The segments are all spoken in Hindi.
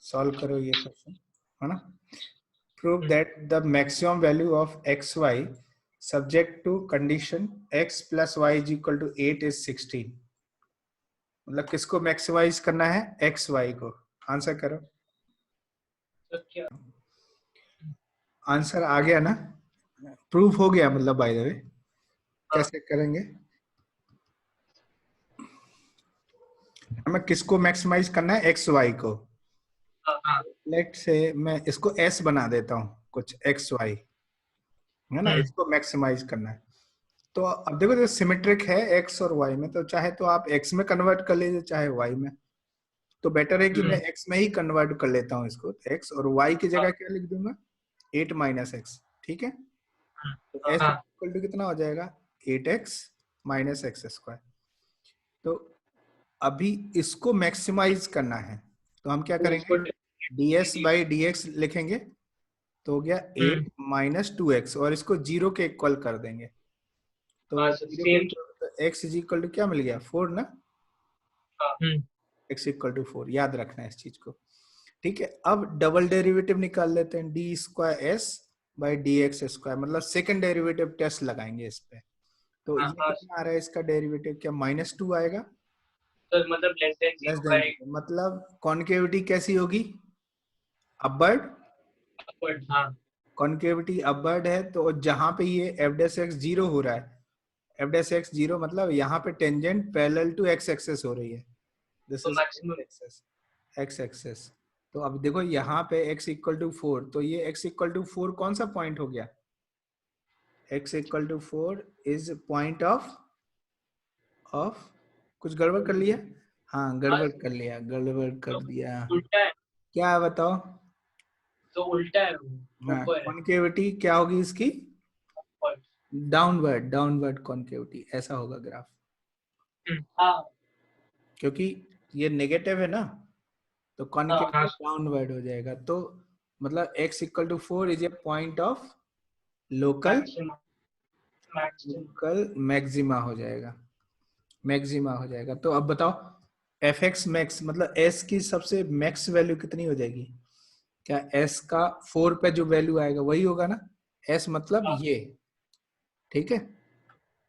सॉल्व करो ये क्वेश्चन, है ना। Prove that the maximum value of x y subject to condition x plus y is equal to 8 is 16। मतलब किसको मैक्सिमाइज करना है, एक्स वाई को। आंसर करो। आंसर आ गया ना, प्रूफ हो गया मतलब बाय द वे। कैसे करेंगे, हमें किसको मैक्सिमाइज करना है, एक्स वाई को। लेट से मैं इसको एस बना देता हूँ कुछ, एक्स वाई है ना, इसको मैक्सिमाइज करना है। तो अब देखो, सिमेट्रिक है एक्स और वाई में, तो चाहे तो आप एक्स में कन्वर्ट कर लीजिए चाहे वाई में। तो बेटर है कि मैं एक्स में ही कन्वर्ट कर लेता हूँ इसको, एक्स, और वाई की जगह क्या लिख दूंगा, 8 माइनस एक्स। ठीक है, तो एस इक्वल टू कितना हो जाएगा, 8x माइनस एक्स स्क्वायर। तो अभी इसको मैक्सिमाइज करना है, तो हम क्या करेंगे, ds बाई dx लिखेंगे, तो हो गया 8 माइनस 2x, और इसको 0 के इक्वल कर देंगे। तो x इज इक्वल टू क्या मिल गया, 4 ना। x इक्वल टू 4, याद रखना है इस चीज को। ठीक है, अब डबल डेरिवेटिव निकाल लेते हैं, d square S by D x square, मतलब सेकंड डेरिवेटिव टेस्ट लगाएंगे इस पे। तो ये कितना आ रहा है इसका डेरिवेटिव, क्या -2 आएगा, तो मतलब लेस देन 0, मतलब कॉन्केविटी कैसी होगी, अपवर्ड। कॉन्केविटी अपवर्ड है, तो जहां पे ये एफ डेस एक्स 0 हो रहा है, एफ डेस एक्स 0 मतलब यहाँ पे tangent parallel to x axis हो रही है, दिस इज एक्स एक्सेस। तो अब देखो यहाँ पे x इक्वल टू 4, तो ये x इक्वल टू 4 कौन सा पॉइंट हो गया, x equal to 4 is point of कुछ गड़बड़ कर लिया, हाँ गड़बड़ कर लिया, गड़बड़ कर दिया, उल्टा है, क्या है बताओ। तो उल्टा है, हाँ, कॉन्केविटी क्या होगी इसकी, डाउनवर्ड, डाउनवर्ड कॉन्केविटी, ऐसा होगा ग्राफ। क्योंकि ये नेगेटिव है ना, तो कॉन्केविटी डाउनवर्ड हो जाएगा। तो मतलब x equal to 4 is a point of local maxima हो जाएगा, मैक्सिमा हो जाएगा। तो अब बताओ एफ एक्स मैक्स मतलब s की सबसे मैक्स वैल्यू कितनी हो जाएगी, क्या s का 4 पे जो वैल्यू आएगा वही होगा ना, s मतलब ये। ठीक है,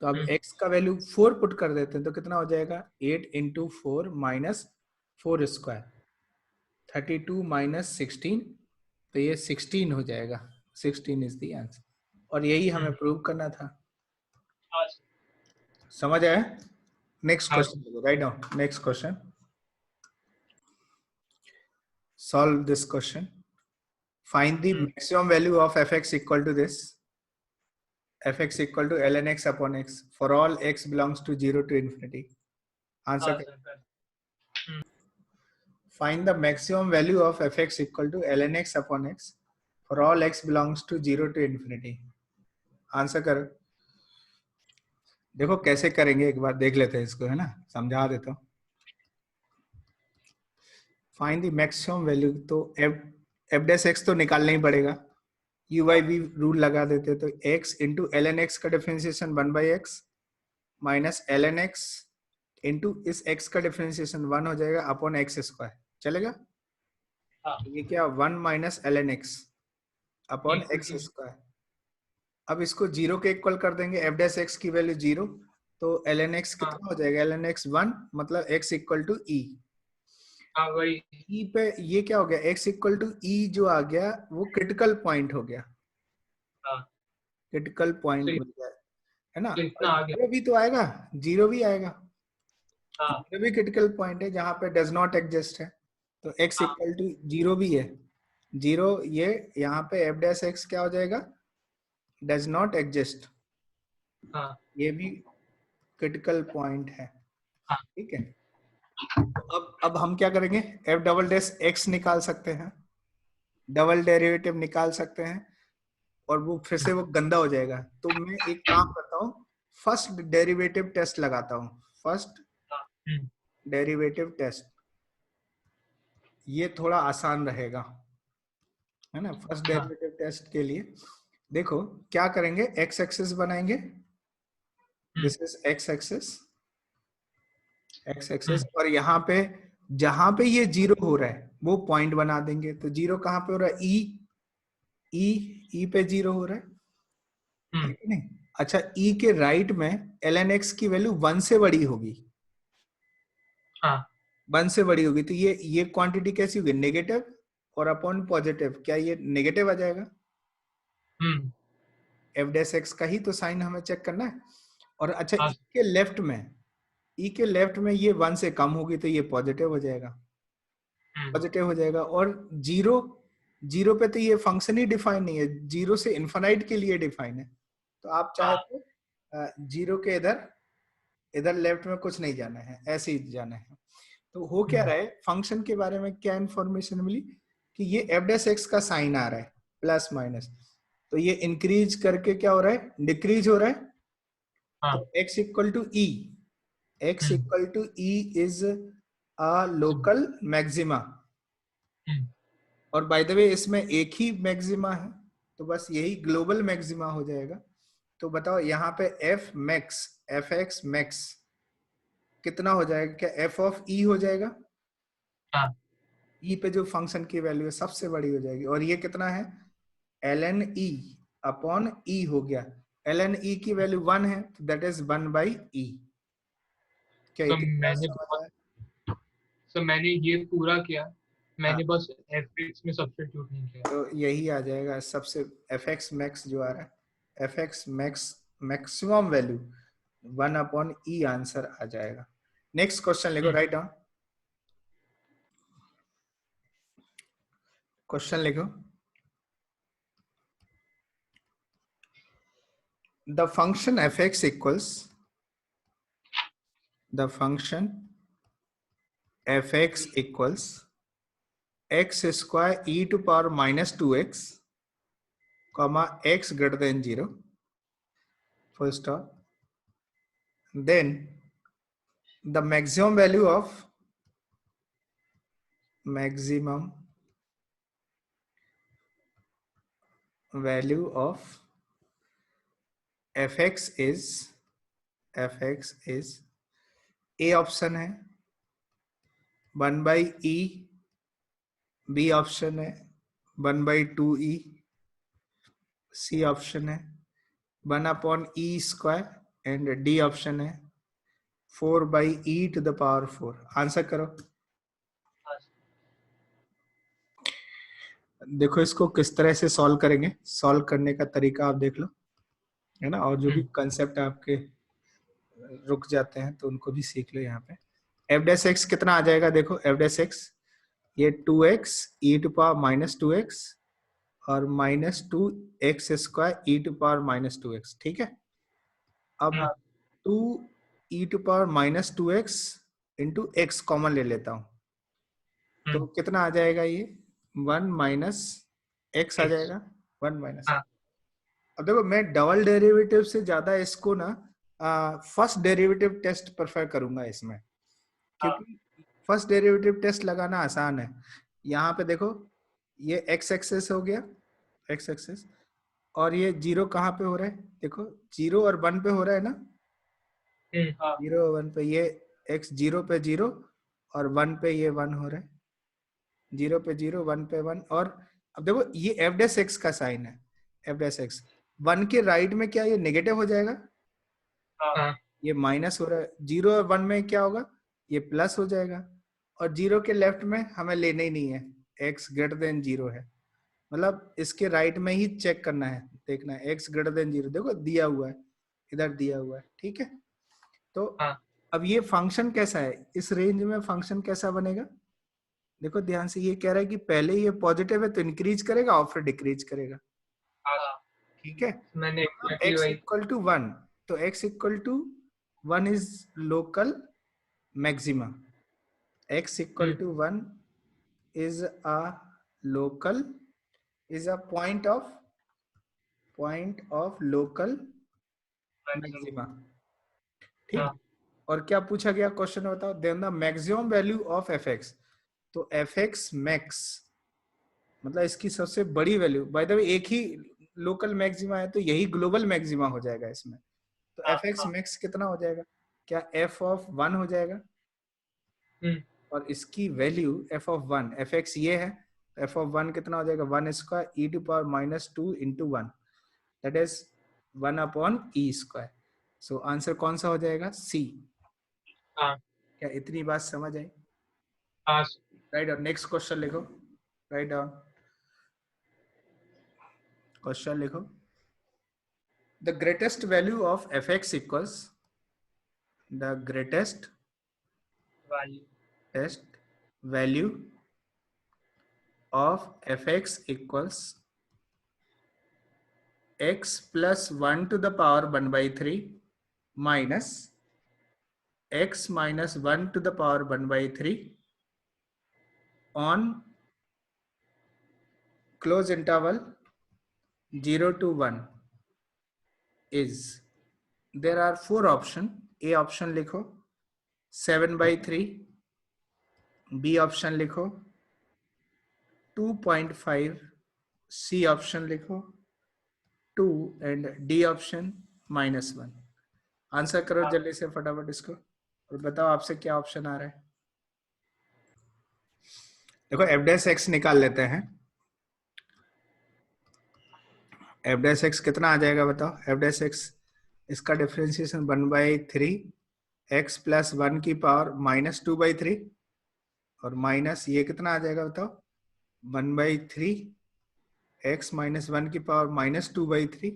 तो अब x का वैल्यू 4 पुट कर देते हैं, तो कितना हो जाएगा, 8 इंटू 4 माइनस 4 स्क्वायर, 32 माइनस 16, तो ये 16 हो जाएगा, 16 इज द आंसर। और यही हमें प्रूव करना था। समझ आया। Next question, right down next question, solve this question. Find the maximum value of fx equal to this, fx equal to ln x upon x for all x belongs to 0 to infinity. Answer. Find the maximum value of fx equal to ln x upon x for all x belongs to 0 to infinity. Answer करो। देखो कैसे करेंगे, एक बार देख लेते हैं इसको, है ना, समझा देता हूँ। फाइंड द मैक्सिमम वैल्यू, तो एफ डैश एक्स तो निकालना ही पड़ेगा, यू वाई भी रूल लगा देते, तो x into L N X का differentiation 1/x minus L N X into इस x का डिफरेंशिएशन 1 हो जाएगा अपॉन एक्स स्क्वायर, चलेगा। ये क्या 1 minus L N x upon x square. अब इसको 0 के इक्वल कर देंगे, एफ डैश एक्स की वैल्यू 0, तो एल एन एक्स कितना हो जाएगा, एल एन एक्स 1, मतलब x इक्वल टू ई। ई पे ये क्या हो गया, x इक्वल टू ई जो आ गया वो क्रिटिकल पॉइंट हो गया, क्रिटिकल पॉइंट मिल गया, है ना। जीरो भी तो आएगा, जीरो भी आएगा, जीरो भी क्रिटिकल पॉइंट है जहां पे डज नॉट एग्जिस्ट है, तो x इक्वल टू 0 भी है, 0 ये यहाँ पे एफ डैश एक्स क्या हो जाएगा, डज नॉट एग्जिस्ट, ये भी क्रिटिकल पॉइंट है। ठीक है, तो अब हम क्या करेंगे, एफ डबल डैश एक्स निकाल सकते हैं, डबल डेरिवेटिव निकाल सकते हैं, और वो फिर से वो गंदा हो जाएगा। तो मैं एक काम करता हूँ, फर्स्ट डेरिवेटिव टेस्ट लगाता हूँ, फर्स्ट डेरिवेटिव टेस्ट, ये थोड़ा आसान रहेगा, है ना। फर्स्ट डेरिवेटिव टेस्ट के लिए देखो क्या करेंगे, एक्स एक्सिस बनाएंगे, this is x axis, x axis, और यहाँ पे जहां पे ये 0 हो रहा है वो पॉइंट बना देंगे। तो जीरो कहाँ पे हो रहा है? ई पे जीरो हो रहा है कि नहीं? अच्छा, ई के राइट में ln x की वैल्यू 1 से बड़ी होगी। हाँ 1 से बड़ी होगी तो ये क्वांटिटी कैसी होगी? नेगेटिव और अपॉन पॉजिटिव, क्या ये नेगेटिव आ जाएगा? एफ डैश एक्स का ही तो साइन हमें चेक करना है। और अच्छा, हाँ। ई के लेफ्ट में ये 1 से कम होगी तो ये पॉजिटिव हो जाएगा, पॉजिटिव हो जाएगा। और जीरो जीरो पे तो ये फंक्शन ही डिफाइन नहीं है, जीरो से इन्फिनाइट के लिए डिफाइन है। तो आप चाहे तो जीरो के इधर लेफ्ट में कुछ नहीं जाना है, ऐसे ही जाना है। तो हो क्या रहा है, फंक्शन के बारे में क्या इंफॉर्मेशन मिली कि ये एफ डैश एक्स का साइन आ रहा है प्लस माइनस, तो ये इंक्रीज करके क्या हो रहा है? डिक्रीज हो रहा है। तो x equal to e, x equal to e is a local maxima. और बाय द वे इसमें एक ही मैक्सिमा है, तो बस यही ग्लोबल मैक्सिमा हो जाएगा। तो बताओ यहाँ पे F max, F x max कितना हो जाएगा? क्या एफ ऑफ ई हो जाएगा? ई पे जो फंक्शन की वैल्यू है सबसे बड़ी हो जाएगी। और ये कितना है? ln e अपॉन ई हो गया। ln e की वैल्यू 1 है, तो दैट इज 1/e। क्या तो इतनी बात समझ आया? मैंने ये पूरा किया, मैंने बस fx में सब्स्टिट्यूट नहीं किया। तो यही आ जाएगा सबसे, एफ एक्स मैक्स जो आ रहा है, F x max maximum value 1/e answer आ जाएगा। नेक्स्ट क्वेश्चन लिखो, राइट डाउन क्वेश्चन लिखो। The function fx equals, the function fx equals x square e to power minus 2x comma x greater than 0 full stop. Then the maximum value of fx is a option है 1/e, b ऑप्शन है 1/2e, c ऑप्शन है 1/e² एंड d ऑप्शन है 4/e to the power 4। Answer करो। देखो इसको किस तरह से सॉल्व करेंगे, सॉल्व करने का तरीका आप देख लो, है ना। और जो भी कंसेप्ट आपके रुक जाते हैं तो उनको भी सीख लो। यहाँ पे एफ डैश एक्स कितना आ जाएगा? देखो एफ डैश एक्स ये 2x e to power minus 2x और -2x² e to power -2x, ठीक है। अब 2 e to power -2x into x common ले लेता हूं, तो कितना आ जाएगा? ये 1 माइनस एक्स आ जाएगा, 1 माइनस। अब देखो मैं डबल डेरिवेटिव से ज्यादा इसको ना फर्स्ट डेरिवेटिव टेस्ट प्रेफर करूंगा इसमें, क्योंकि फर्स्ट डेरिवेटिव टेस्ट लगाना आसान है। यहाँ पे देखो ये x एक्सेस हो गया, x एक्सेस, और ये जीरो कहाँ पे हो रहा है? देखो 0 और 1 पे हो रहा है ना, 0 और 1 पे ये x 0 पे 0 और 1 पे ये 1 हो रहा है, 0 पे 0 1 पे 1। और अब देखो ये एफ डैश एक्स का साइन है, एफ डैश एक्स 1 के राइट में क्या ये नेगेटिव हो जाएगा? ये माइनस हो रहा है। 0 और 1 में क्या होगा? ये प्लस हो जाएगा। और 0 के लेफ्ट में हमें लेना ही नहीं है, x ग्रेटर देन 0 है, मतलब इसके राइट में ही चेक करना है, देखना है x ग्रेटर देन 0। देखो दिया हुआ है, इधर दिया हुआ है, ठीक है। तो अब ये फंक्शन कैसा है, इस रेंज में फंक्शन कैसा बनेगा? देखो ध्यान से, ये कह रहा है कि पहले ये पॉजिटिव है तो इंक्रीज करेगा और फिर डिक्रीज करेगा, ठीक है। मैंने x इक्वल टू 1, तो x equal to 1 is local maxima, x equal to 1 is a local, is a point of local maxima, ठीक। और क्या पूछा गया क्वेश्चन में बताओ? Then the maximum value of f x, तो एफ एक्स मैक्स मतलब इसकी सबसे बड़ी वैल्यू, बाय द वे एक ही लोकल मैक्सिमा है तो यही ग्लोबल मैक्सिमा हो जाएगा इसमें। तो एफ एक्स मैक्स कितना हो जाएगा? क्या एफ ऑफ 1 हो जाएगा? और इसकी वैल्यू f(1), fx ये है, f(1) कितना हो जाएगा 1 square e to power -2 into 1, that is 1/e²। So answer कौन सा हो जाएगा? सी। क्या इतनी बात समझ आई? Write down. नेक्स्ट क्वेश्चन लिखो, राइट डाउन क्वेश्चन लिखो। The greatest value of fx equals, the greatest value of fx equals x plus 1 to the power 1 by 3 minus x minus 1 to the power 1 by 3 on close interval 0 to 1 is, there are 4 options. A option लिखो 7 by 3, B option लिखो 2.5, C option लिखो 2 and D option -1। आंसर करो जल्दी से फटाफट इसको और बताओ आपसे क्या ऑप्शन आ रहा है। देखो एफ डैश एक्स निकाल लेते हैं। एफ डैश एक्स कितना आ जाएगा बताओ? एफ डैश एक्स, इसका डिफरेंशिएशन 1/3 एक्स प्लस 1 की पावर -2/3 और माइनस ये कितना आ जाएगा बताओ? 1/3 एक्स माइनस 1 की पावर -2/3,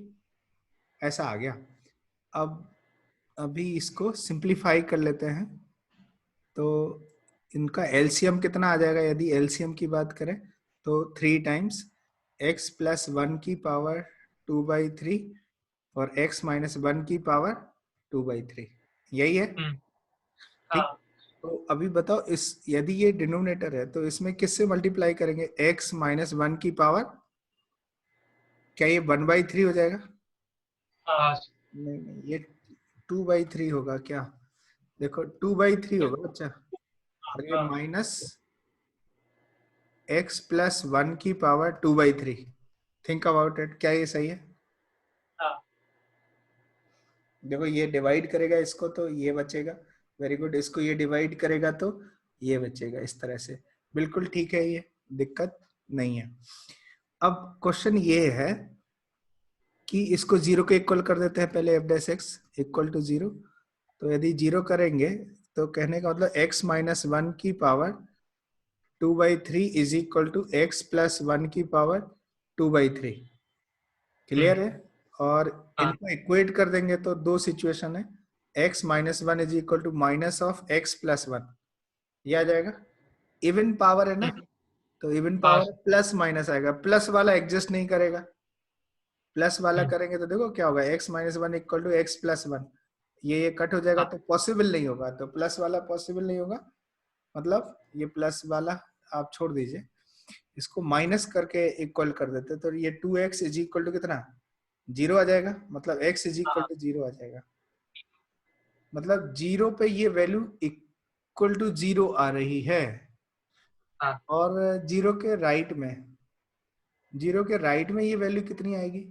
ऐसा आ गया। अब अभी इसको सिंप्लीफाई कर लेते हैं तो इनका एलसीएम कितना आ जाएगा? यदि एलसीएम की बात करें तो 3 टाइम्स x प्लस 1 की पावर 2/3 और x माइनस 1 की पावर 2/3, यही है। ठीक, तो अभी बताओ इस, यदि ये डिनोमिनेटर है तो इसमें किससे मल्टीप्लाई करेंगे? x माइनस 1 की पावर, क्या ये 1/3 हो जाएगा? नहीं, ये 2/3 होगा क्या? देखो 2/3 होगा बच्चा, और ये माइनस x प्लस 1 की पावर 2/3। थिंक अबाउट इट, क्या ये सही है? देखो ये डिवाइड करेगा इसको तो ये बचेगा, वेरी गुड। इसको ये डिवाइड करेगा तो ये बचेगा, इस तरह से बिल्कुल ठीक है, ये दिक्कत नहीं है। अब क्वेश्चन ये है कि इसको 0 के इक्वल कर देते हैं पहले, f dash x equal to 0। तो यदि 0 करेंगे तो कहने का मतलब x माइनस 1 की power 2/3 is equal to x plus 1 की पावर 2/3। क्लियर है? और इनको इक्वेट कर देंगे तो दो सिचुएशन है, x minus 1 is equal to minus of x plus 1, ये आ जाएगा। इवन पावर है ना, तो इवन पावर प्लस माइनस आएगा, प्लस वाला एग्जिस्ट नहीं करेगा। प्लस वाला करेंगे तो देखो क्या होगा, x minus 1 equal to x plus 1, ये कट हो जाएगा तो पॉसिबल नहीं होगा, तो प्लस वाला पॉसिबल नहीं होगा, मतलब ये प्लस वाला आप छोड़ दीजिए, इसको माइनस करके इक्वल कर देते तो ये 2x इज इक्वल टू कितना? 0 आ जाएगा, मतलब x इज इक्वल टू 0 आ जाएगा। मतलब 0 पे ये वैल्यू इक्वल टू 0 आ रही है। और 0 के राइट में, 0 के राइट में ये वैल्यू कितनी आएगी?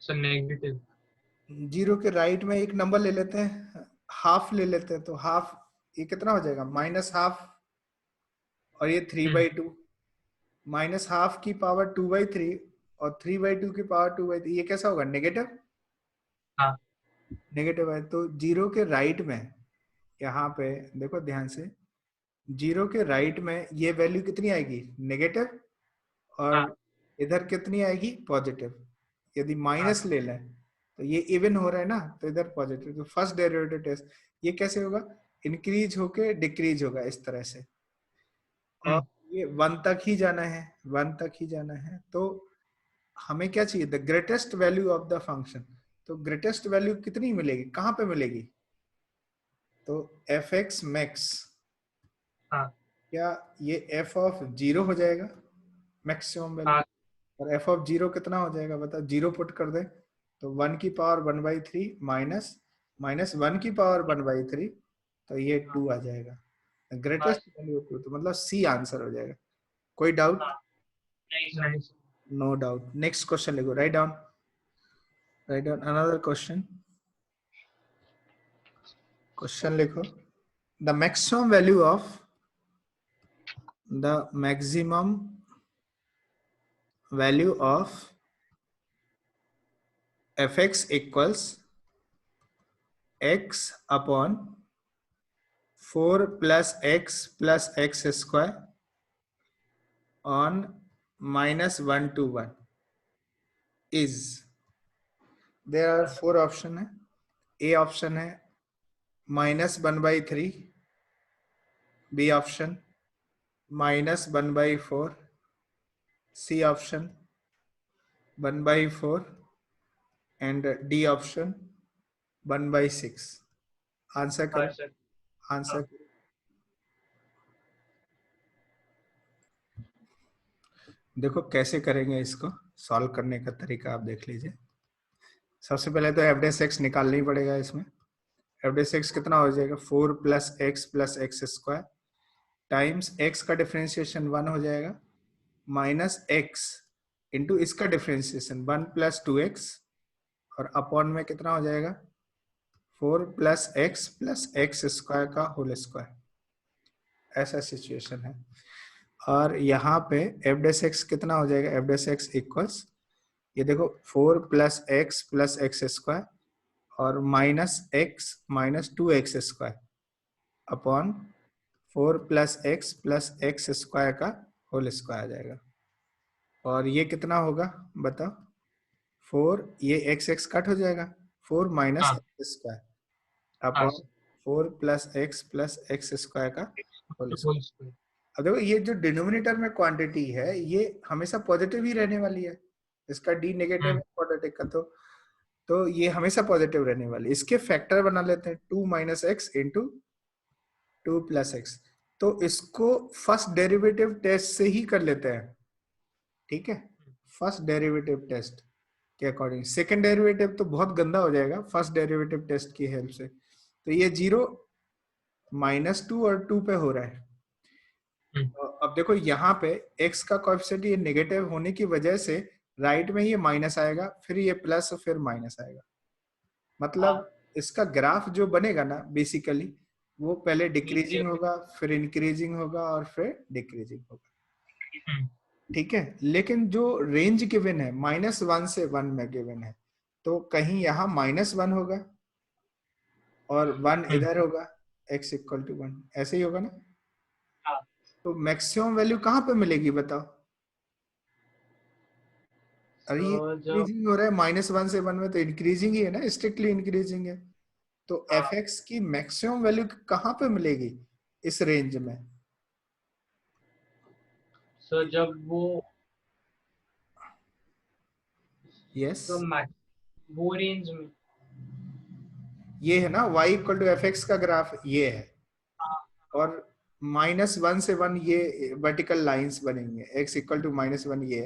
नेगेटिव। 0 के राइट में एक नंबर ले लेते हैं, हाफ ले लेते हैं, तो हाफ ये कितना हो जाएगा? -½ और ये 3/2, -½ की पावर 2/3 और 3/2 की पावर 2/3, ये कैसा होगा? नेगेटिव। नेगेटिव है तो 0 के राइट में, यहाँ पे देखो ध्यान से, 0 के राइट में ये वैल्यू कितनी आएगी? नेगेटिव, और इधर कितनी आएगी? पॉजिटिव। यदि माइनस ले लें तो ये इवन हो रहा है ना, तो इधर पॉजिटिव। तो फर्स्ट डेरिवेटिव टेस्ट ये कैसे होगा? इंक्रीज होके डिक्रीज होगा इस तरह से, और ये 1 तक ही जाना है, 1 तक ही जाना है। तो हमें क्या चाहिए? The greatest value of the function. तो ग्रेटेस्ट वैल्यू कितनी मिलेगी, कहां पे मिलेगी? तो एफ एक्स मैक्स, क्या ये f ऑफ 0 हो जाएगा मैक्सिमम वैल्यू, और f ऑफ 0 कितना हो जाएगा बताओ? 0 पुट कर दे तो 1 की पावर 1/3 माइनस 1 की पावर 1/3, तो ये 2 आ जाएगा। ग्रेटेस्ट वैल्यू 2, तो मतलब सी आंसर हो जाएगा। कोई doubt? No doubt. Next question लिखो, write down another question. Question लिखो, the maximum value of fx equals x upon 4 plus x square on minus 1 to 1 is, there are 4 option है. A option है -1/3, B option -1/4, C option 1/4 and D option 1/6. Answer करो. आंसर देखो कैसे करेंगे. इसको सॉल्व करने का तरीका आप देख लीजिए. सबसे पहले तो एफ डेस एक्स निकालना ही पड़ेगा. इसमें एफ डेस एक्स कितना हो जाएगा, 4 + x स्क्वायर टाइम्स x का डिफरेंशिएशन 1 हो जाएगा माइनस x इंटू इसका डिफरेंशिएशन 1 + 2x और अपॉन में कितना हो जाएगा 4 + x स्क्वायर का होल स्क्वायर. ऐसा सिचुएशन है. और यहाँ पे एफ डेस एक्स कितना हो जाएगा, एफ डेस एक्स इक्वल्स ये देखो 4 + x स्क्वायर और -x - 2x square upon 4 + x square का होल स्क्वायर आ जाएगा. और ये कितना होगा बताओ, 4 ये x कट हो जाएगा, 4 - x square upon 4 + x square का होल स्क्वायर. अब देखो ये जो डिनोमिनेटर में क्वांटिटी है ये हमेशा पॉजिटिव ही रहने वाली है. इसका d नेगेटिव है क्वाड्रेटिक का, तो ये हमेशा पॉजिटिव रहने वाली. इसके फैक्टर बना लेते हैं 2 - x इंटू 2 + x. तो इसको फर्स्ट डेरिवेटिव टेस्ट से ही कर लेते हैं. ठीक है, फर्स्ट डेरिवेटिव टेस्ट के अकॉर्डिंग. सेकंड डेरिवेटिव तो बहुत गंदा हो जाएगा फर्स्ट डेरिवेटिव टेस्ट की हेल्प से. तो ये 0 -2 और 2 पे हो रहा है. अब देखो यहाँ पे x का कोएफिशिएंट ये नेगेटिव होने की वजह से राइट में ये माइनस आएगा, फिर ये प्लस, फिर माइनस आएगा. मतलब इसका ग्राफ जो बनेगा ना बेसिकली वो पहले डिक्रीजिंग होगा, फिर इंक्रीजिंग होगा और फिर डिक्रीजिंग होगा. ठीक है, लेकिन जो रेंज गिवन है -1 से 1 में गिवन है, तो कहीं यहाँ -1 होगा और 1 इधर होगा, x = 1. ऐसे ही होगा ना. तो मैक्सिमम वैल्यू कहाँ पे मिलेगी बताओ. अरे ये इंक्रीजिंग हो रहा है -1 से 1 में, तो इंक्रीजिंग ही है ना, स्ट्रिक्टली इंक्रीजिंग है. तो fx की मैक्सिमम वैल्यू कहाँ पे मिलेगी इस रेंज में. सर जब वो यस वो रेंज में ये है ना y = fx का ग्राफ ये है, और -1 से 1 ये वर्टिकल लाइंस बनेंगे, x = -1 ये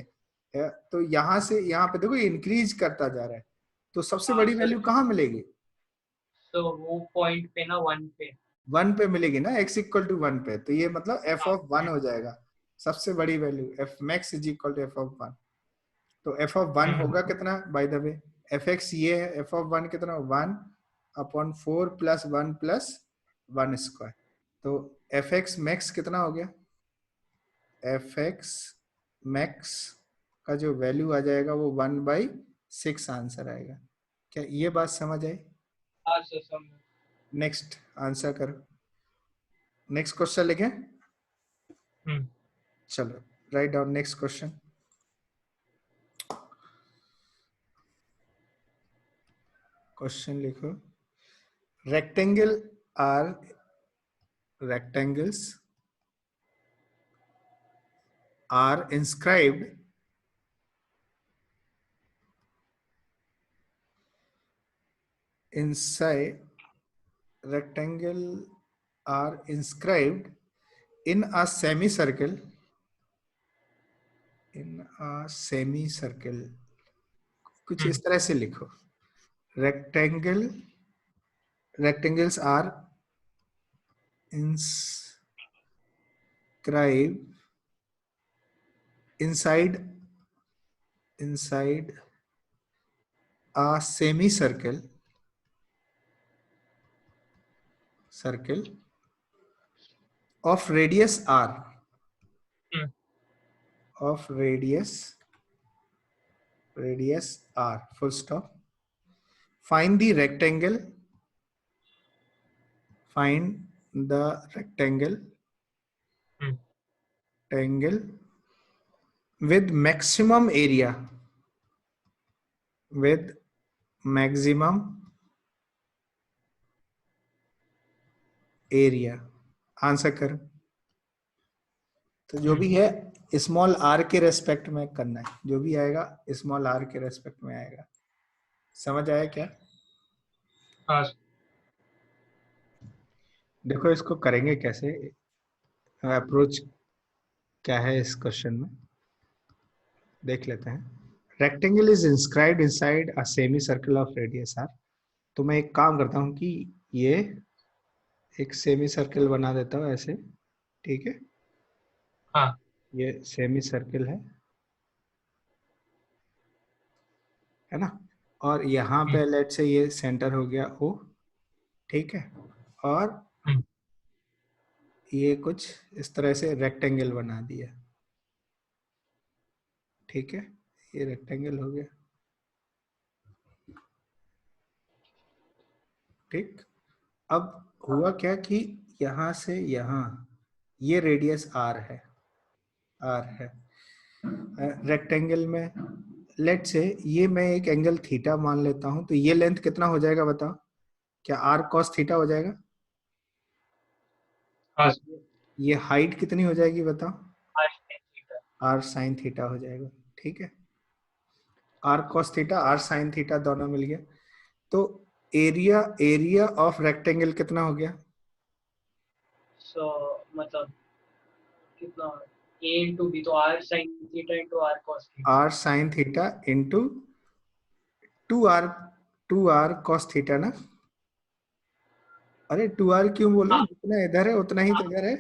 है. तो यहाँ से यहाँ पे देखो इंक्रीज करता जा रहा है. तो सबसे बड़ी वैल्यू कहाँ मिलेगी, तो वो पॉइंट पे ना 1 पे मिलेगी ना, x = 1 पे. तो ये मतलब f(1) हो जाएगा सबसे बड़ी वैल्यू. f max = f(1). तो f(1) होगा कितना बाय द वे, fx ये है, f(1) कितना 1/4 + 1 + 1 स्क्वायर. तो fx max कितना हो गया, fx max का जो वैल्यू आ जाएगा वो 1/6 आंसर आएगा. क्या ये बात समझ आई. नेक्स्ट आंसर करो. नेक्स्ट क्वेश्चन लिखें. चलो right down next question. Question लिखो. rectangles are inscribed inside rectangle are inscribed in a semicircle कुछ इस तरह से लिखो. rectangles are inscribed inside a semicircle of radius r, of radius r, full stop. Find the rectangle, find the rectangle with maximum area, with maximum area. Answer कर। तो जो भी है स्मॉल आर के रेस्पेक्ट में करना है, जो भी आएगा स्मॉल आर के रेस्पेक्ट में आएगा। समझ आया क्या? हाँ। देखो इसको करेंगे कैसे, अप्रोच क्या है इस क्वेश्चन में, देख लेते हैं। Rectangle is inscribed inside a semi circle of radius r. तो मैं एक काम करता हूँ कि ये एक सेमी सर्कल बना देता हूँ ऐसे, ठीक है? हाँ। ये सेमी सर्कल है ना? और यहाँ पे लेट से ये सेंटर हो गया O, ठीक है? और ये कुछ इस तरह से रेक्टेंगल बना दिया, ठीक है? ये रेक्टेंगल हो गया, ठीक। अब हुआ क्या कि यहां से यहां ये रेडियस r है, रेक्टेंगल में लेट से ये मैं एक एंगल थीटा मान लेता हूं, तो ये लेंथ कितना हो जाएगा बताओ? क्या r cos थीटा हो जाएगा? हाँ। ये हाइट कितनी हो जाएगी बताओ? r r sin थीटा हो जाएगा, ठीक है? r cos theta r sin theta दोनों मिल गया। तो एरिया ऑफ रेक्टेंगल कितना हो गया? मतलब कितना, a into b, तो r sin theta into r cos theta, r sin theta into 2r cos theta ना? अरे 2r क्यों बोल रहे हैं? जितना इधर है उतना ही तो इधर है,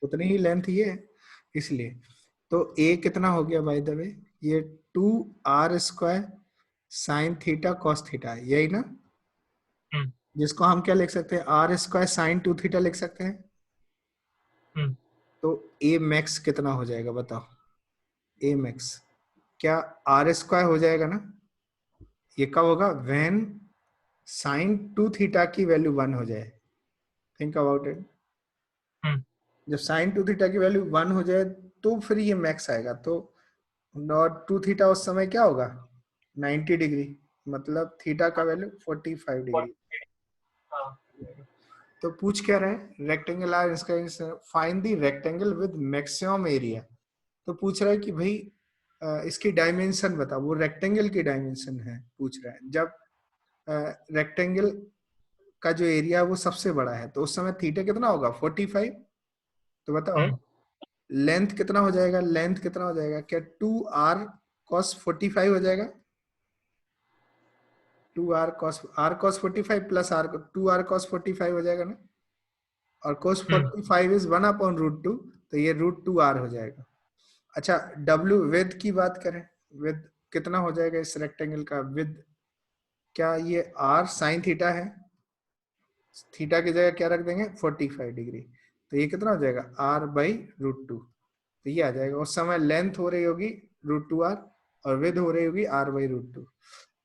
उतनी ही लेंथ ये है, इसलिए। तो a कितना हो गया बाय द वे? ये 2r² sin theta cos theta, यही ना? जिसको हम क्या लिख सकते हैं? r² sin 2 थीटा लिख सकते हैं। तो a max कितना हो जाएगा बताओ? a max क्या r² हो जाएगा ना? ये कब होगा? व्हेन sin 2 थीटा की वैल्यू 1 हो जाए। Think about it. जब sin 2 थीटा की वैल्यू 1 हो जाए तो फिर ये मैक्स आएगा। तो 2 थीटा उस समय क्या होगा? 90 डिग्री, मतलब थीटा का वैल्यू 45 डिग्री। तो पूछ क्या रहा है? रेक्टेंगल आर इसका find the rectangle with maximum area. तो पूछ रहा है कि भाई इसकी डायमेंशन बता। वो रेक्टेंगल की डायमेंशन है पूछ रहा है। जब रेक्टेंगल का जो एरिया है वो सबसे बड़ा है तो उस समय थीटा कितना होगा? 45। तो बताओ लेंथ कितना हो जाएगा? लेंथ कितना हो जाएगा? क्या 2r cos 45 हो जाएगा? 2r cos 45 plus r 2r cos 45 हो जाएगा ना? और cos 45 इज 1/√2, तो ये √2r हो जाएगा। अच्छा, w विद की बात करें, विद कितना हो जाएगा इस रेक्टेंगल का विद? क्या ये r sin थीटा है? थीटा की जगह क्या रख देंगे? 45 डिग्री। तो ये कितना हो जाएगा? r/√2। तो ये आ जाएगा। उस समय लेंथ हो रही होगी √2r और विद हो रही होगी r/√2।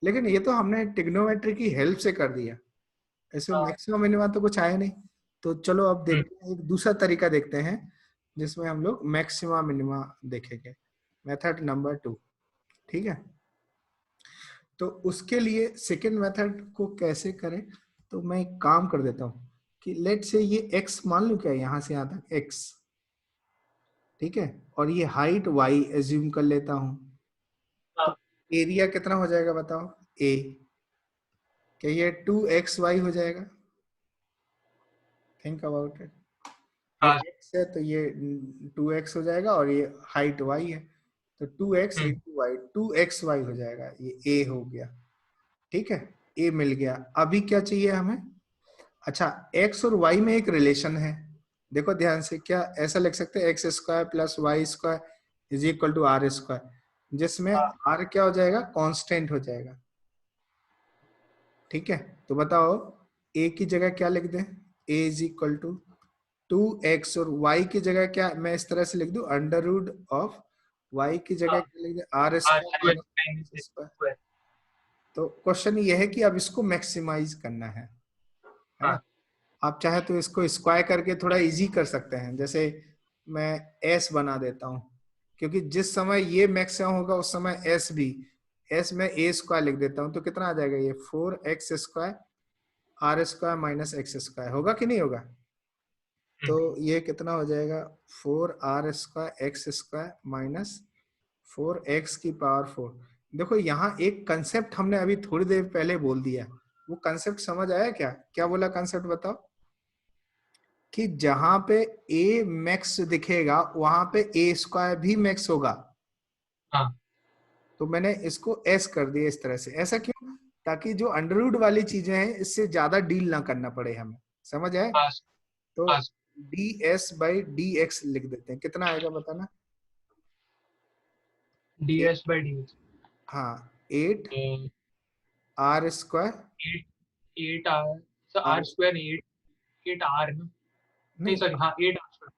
लेकिन ये तो हमने ट्रिग्नोमेट्री की हेल्प से कर दिया, ऐसे मैक्सिमम मिनिमम तो कुछ आया नहीं। तो चलो अब देखते हैं, एक दूसरा तरीका देखते हैं जिसमें हम लोग मैक्सिमा मिनिमा देखेंगे। मेथड नंबर 2, ठीक है? तो उसके लिए सेकेंड मेथड को कैसे करें? तो मैं एक काम कर देता हूं कि लेट से ये x मान लो, क्या यहां से यहां तक x, ठीक है? और ये हाइट y एज्यूम कर लेता हूं। तो एरिया कितना हो जाएगा बताओ? a। क्या ये 2xy हो जाएगा? Think about it. ये x है तो ये 2x हो जाएगा और ये हाइट y है तो 2x into y 2xy हो जाएगा। ये a हो गया, ठीक है? a मिल गया। अभी क्या चाहिए हमें? अच्छा, x और y में एक रिलेशन है, देखो ध्यान से। क्या ऐसा लिख सकते हैं? x² plus y² is equal to r², जिसमें r क्या हो जाएगा? कांस्टेंट हो जाएगा, ठीक है? तो बताओ a की जगह क्या लिख दें? a is equal to 2x और y की जगह क्या मैं इस तरह से लिख दूं, अंडर रूट ऑफ y की जगह क्या लिख दें, r square minus x square. तो क्वेश्चन ये है कि अब इसको मैक्सिमाइज करना है ना। आप चाहे तो इसको स्क्वायर करके थोड़ा इजी कर सकते हैं, जैसे मैं s बना देता हूं, क्योंकि जिस समय ये मैक्सिमम होगा उस समय s भी, s में a स्क्वायर लिख देता हूं, तो कितना आ जाएगा ये 4x square r square minus x square, होगा कि नहीं होगा। तो ये कितना हो जाएगा 4r square x square minus 4x की पावर 4। देखो यहाँ एक कंसेप्ट हमने अभी थोड़ी देर पहले बोल दिया, वो कंसेप्ट समझ आया क्या, क्या बोला कंसेप्ट बताओ, कि जहां पे a मैक्स दिखेगा वहां पे a स्क्वायर भी मैक्स होगा। हाँ। तो मैंने इसको s कर दिया इस तरह से, ऐसा क्यों, ताकि जो अंडरवुड वाली चीजें हैं इससे ज्यादा डील ना करना पड़े हमें, समझ आए। तो ds/dx लिख देते हैं, कितना आएगा बताना, ds/dx, हाँ 8 r square 8 r, so r square 8 r ना, नहीं सॉरी, हाँ 8 r square,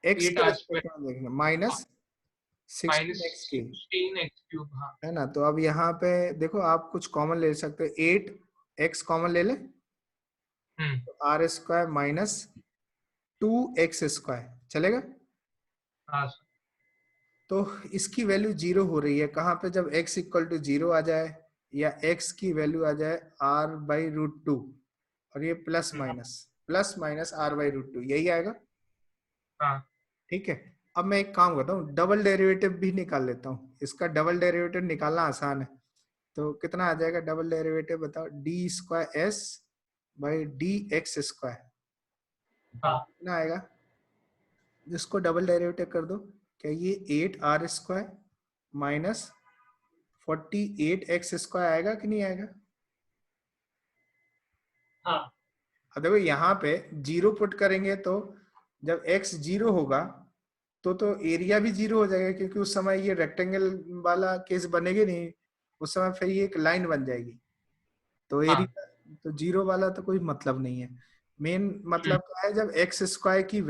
x 8 के r रेस्पेक्ट square में देखना माइनस minus 16x की, 16x cube, हाँ है ना। तो अब यहाँ पे देखो आप कुछ कॉमन ले सकते हो, 8x कॉमन ले ले, तो are square minus 2x square चलेगा। हाँ तो इसकी वैल्यू 0 हो रही है कहाँ पे, जब x इक्वल टू 0 आ जाए या x की वैल्यू आ जाए r/√2, और ये प्लस माइनस r/√2 यही आएगा। हाँ ठीक है, अब मैं एक काम करता हूँ, डबल डेरिवेटिव भी निकाल लेता हूँ, इसका डबल डेरिवेटिव निकालना आसान है। तो कितना आ जाएगा डबल डेरिवेटिव बताओ, d²s/dx², कितना आएगा, जिसको डबल डेरिवेटिव कर दो, क्या ये 8r स्क्वायर माइनस 48x² आएगा कि नहीं आएगा। हाँ। अब देखो यहाँ पे 0 पुट करेंगे तो जब x 0 होगा तो एरिया भी 0 हो जाएगा, क्योंकि उस समय ये रेक्टेंगल वाला केस बनेगा नहीं, उस समय फिर ये एक लाइन बन जाएगी, तो एरिया तो 0 वाला तो कोई मतलब नहीं है। मेन मतलब क्या है, जब x स्क्वायर की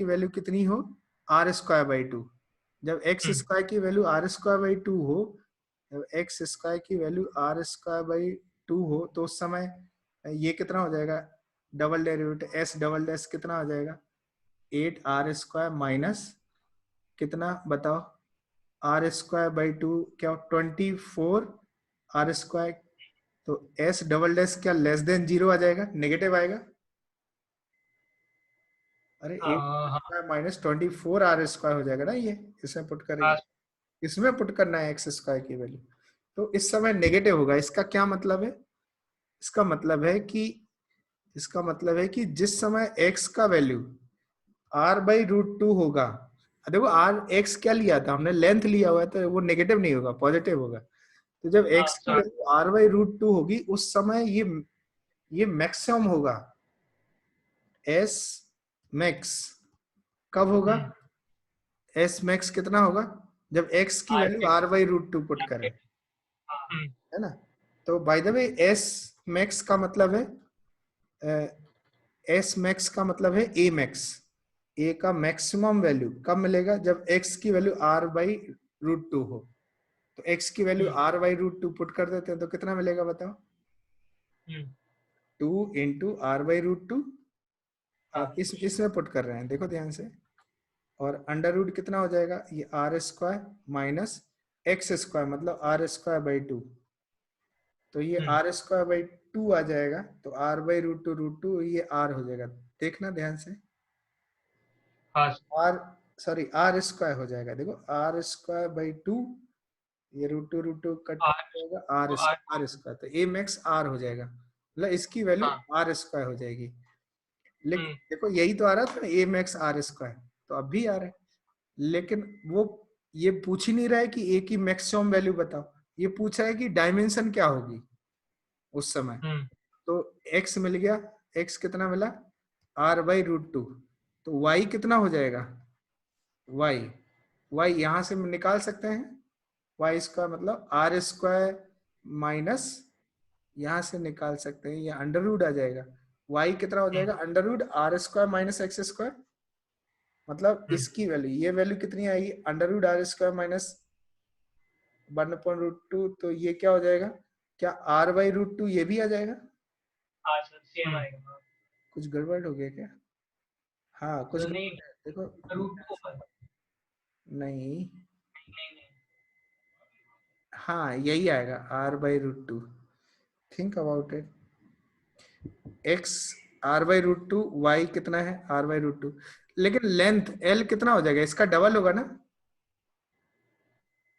वैल्यू कितनी हो, r²/2, जब x² की वैल्यू r²/2 हो, जब x² की वैल्यू r²/2 हो, तो उस समय ये कितना हो जाएगा, double derivative s double dash कितना आ जाएगा, 8r² माइनस कितना बताओ, r²/2 क्या 24r², तो s डबल डैश क्या लेस देन 0 आ जाएगा, नेगेटिव आएगा। अरे 8 माइनस 24r² हो जाएगा ना, ये इसमें पुट करेंगे, इसमें पुट करना है x² की वैल्यू, तो इस समय नेगेटिव होगा। इसका क्या मतलब है, इसका मतलब है कि जिस समय x का वैल्यू r/√2 होगा, देखो x क्या लिया था हमने, लेंथ लिया हुआ है, तो वो नेगेटिव नहीं होगा, पॉजिटिव होगा। तो जब x की वैल्यू r/√2 होगी उस समय ये मैक्सिमम होगा, s मैक्स कब होगा, s मैक्स कितना होगा, जब x की वैल्यू r/√2 पुट करें, है ना। तो bye the way s max का मतलब है a मैक्स, a का मैक्सिमम वैल्यू कब मिलेगा, जब x की वैल्यू r/√2 हो। तो x की वैल्यू r/√2 पुट कर देते हैं तो कितना मिलेगा बताओ, 2 × r/√2, इसमें पुट कर रहे हैं देखो ध्यान से, और अंडर रूट कितना हो जाएगा, ये r² माइनस x² मतलब r²/2, तो ये r²/2 आ जाएगा, तो r/√2 ये r हो जाएगा, देखना ध्यान से, r² हो जाएगा, देखो r²/2, ये √2 कट जाएगा, r², तो a मैक्स r हो जाएगा, मतलब इसकी वैल्यू r² हो जाएगी। लेकिन देखो यही तो आ रहा था a मैक्स r², तो अब भी आ रहा है, लेकिन वो ये पूछ ही नहीं रहा है कि a की मैक्सिमम वैल्यू बताओ, ये पूछ रहा है कि डायमेंशन क्या होगी उस समय। तो x मिल गया, x कितना मिला r/√2, तो y कितना हो जाएगा, y यहां से निकाल सकते हैं, y² मतलब r² माइनस, यहां से निकाल सकते हैं, ये अंडर रूट आ जाएगा, y कितना हो जाएगा under root r square minus x square, मतलब इसकी वैल्यू, ये वैल्यू कितनी आएगी under root r square minus 1/√2, तो ये क्या हो जाएगा, क्या r/√2 ये भी आ जाएगा? हाँ सर सेम आएगा। कुछ गड़बड़ हो गया क्या? हाँ कुछ तो नहीं देखो √2 नहीं, नहीं हाँ यही आएगा r/√2, think about it, x r/√2, y कितना है r/√2, लेकिन लेंथ l कितना हो जाएगा, इसका डबल होगा ना,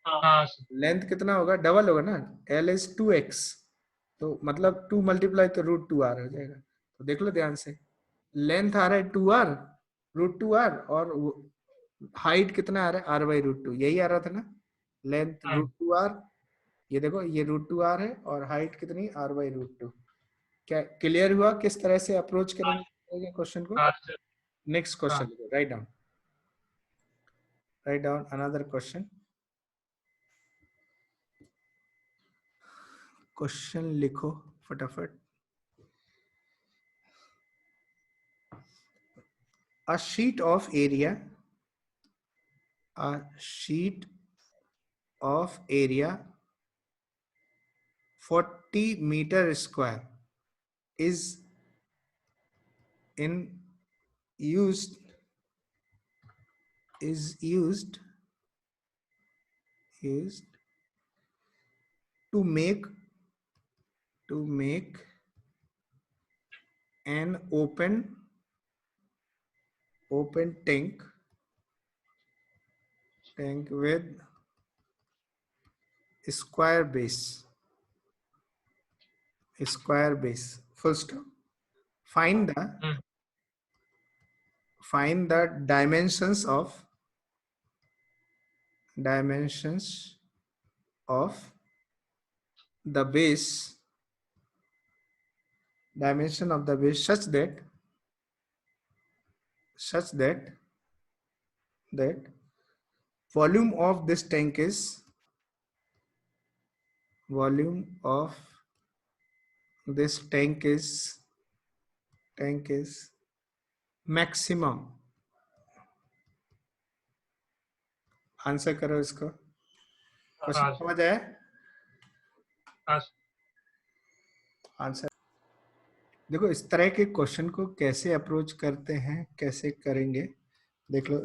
हाँ लेंथ कितना होगा, डबल होगा ना, l इज 2x, तो मतलब 2 मल्टीप्लाई तो √2r हो जाएगा। तो देख लो ध्यान से, लेंथ आ रहा है 2r, √2r, और हाइट कितना आ रहा है r/√2, यही आ रहा था ना, लेंथ √2r, ये देखो ये √2r है, और हाइट कितनी r/√2। क्या क्लियर हुआ किस तरह से अप्रोच करेंगे क्वेश्चन को? Next question, right down another question, question लिखो फटाफट। A sheet of area, a sheet of area 40 meter square is in used to make an open tank with square base, full stop. Find the dimensions of the base, such that volume of this tank is maximum। Answer करो इसको, क्वेश्चन समझ आया? आंसर देखो, इस तरह के क्वेश्चन को कैसे अप्रोच करते हैं, कैसे करेंगे, देख लो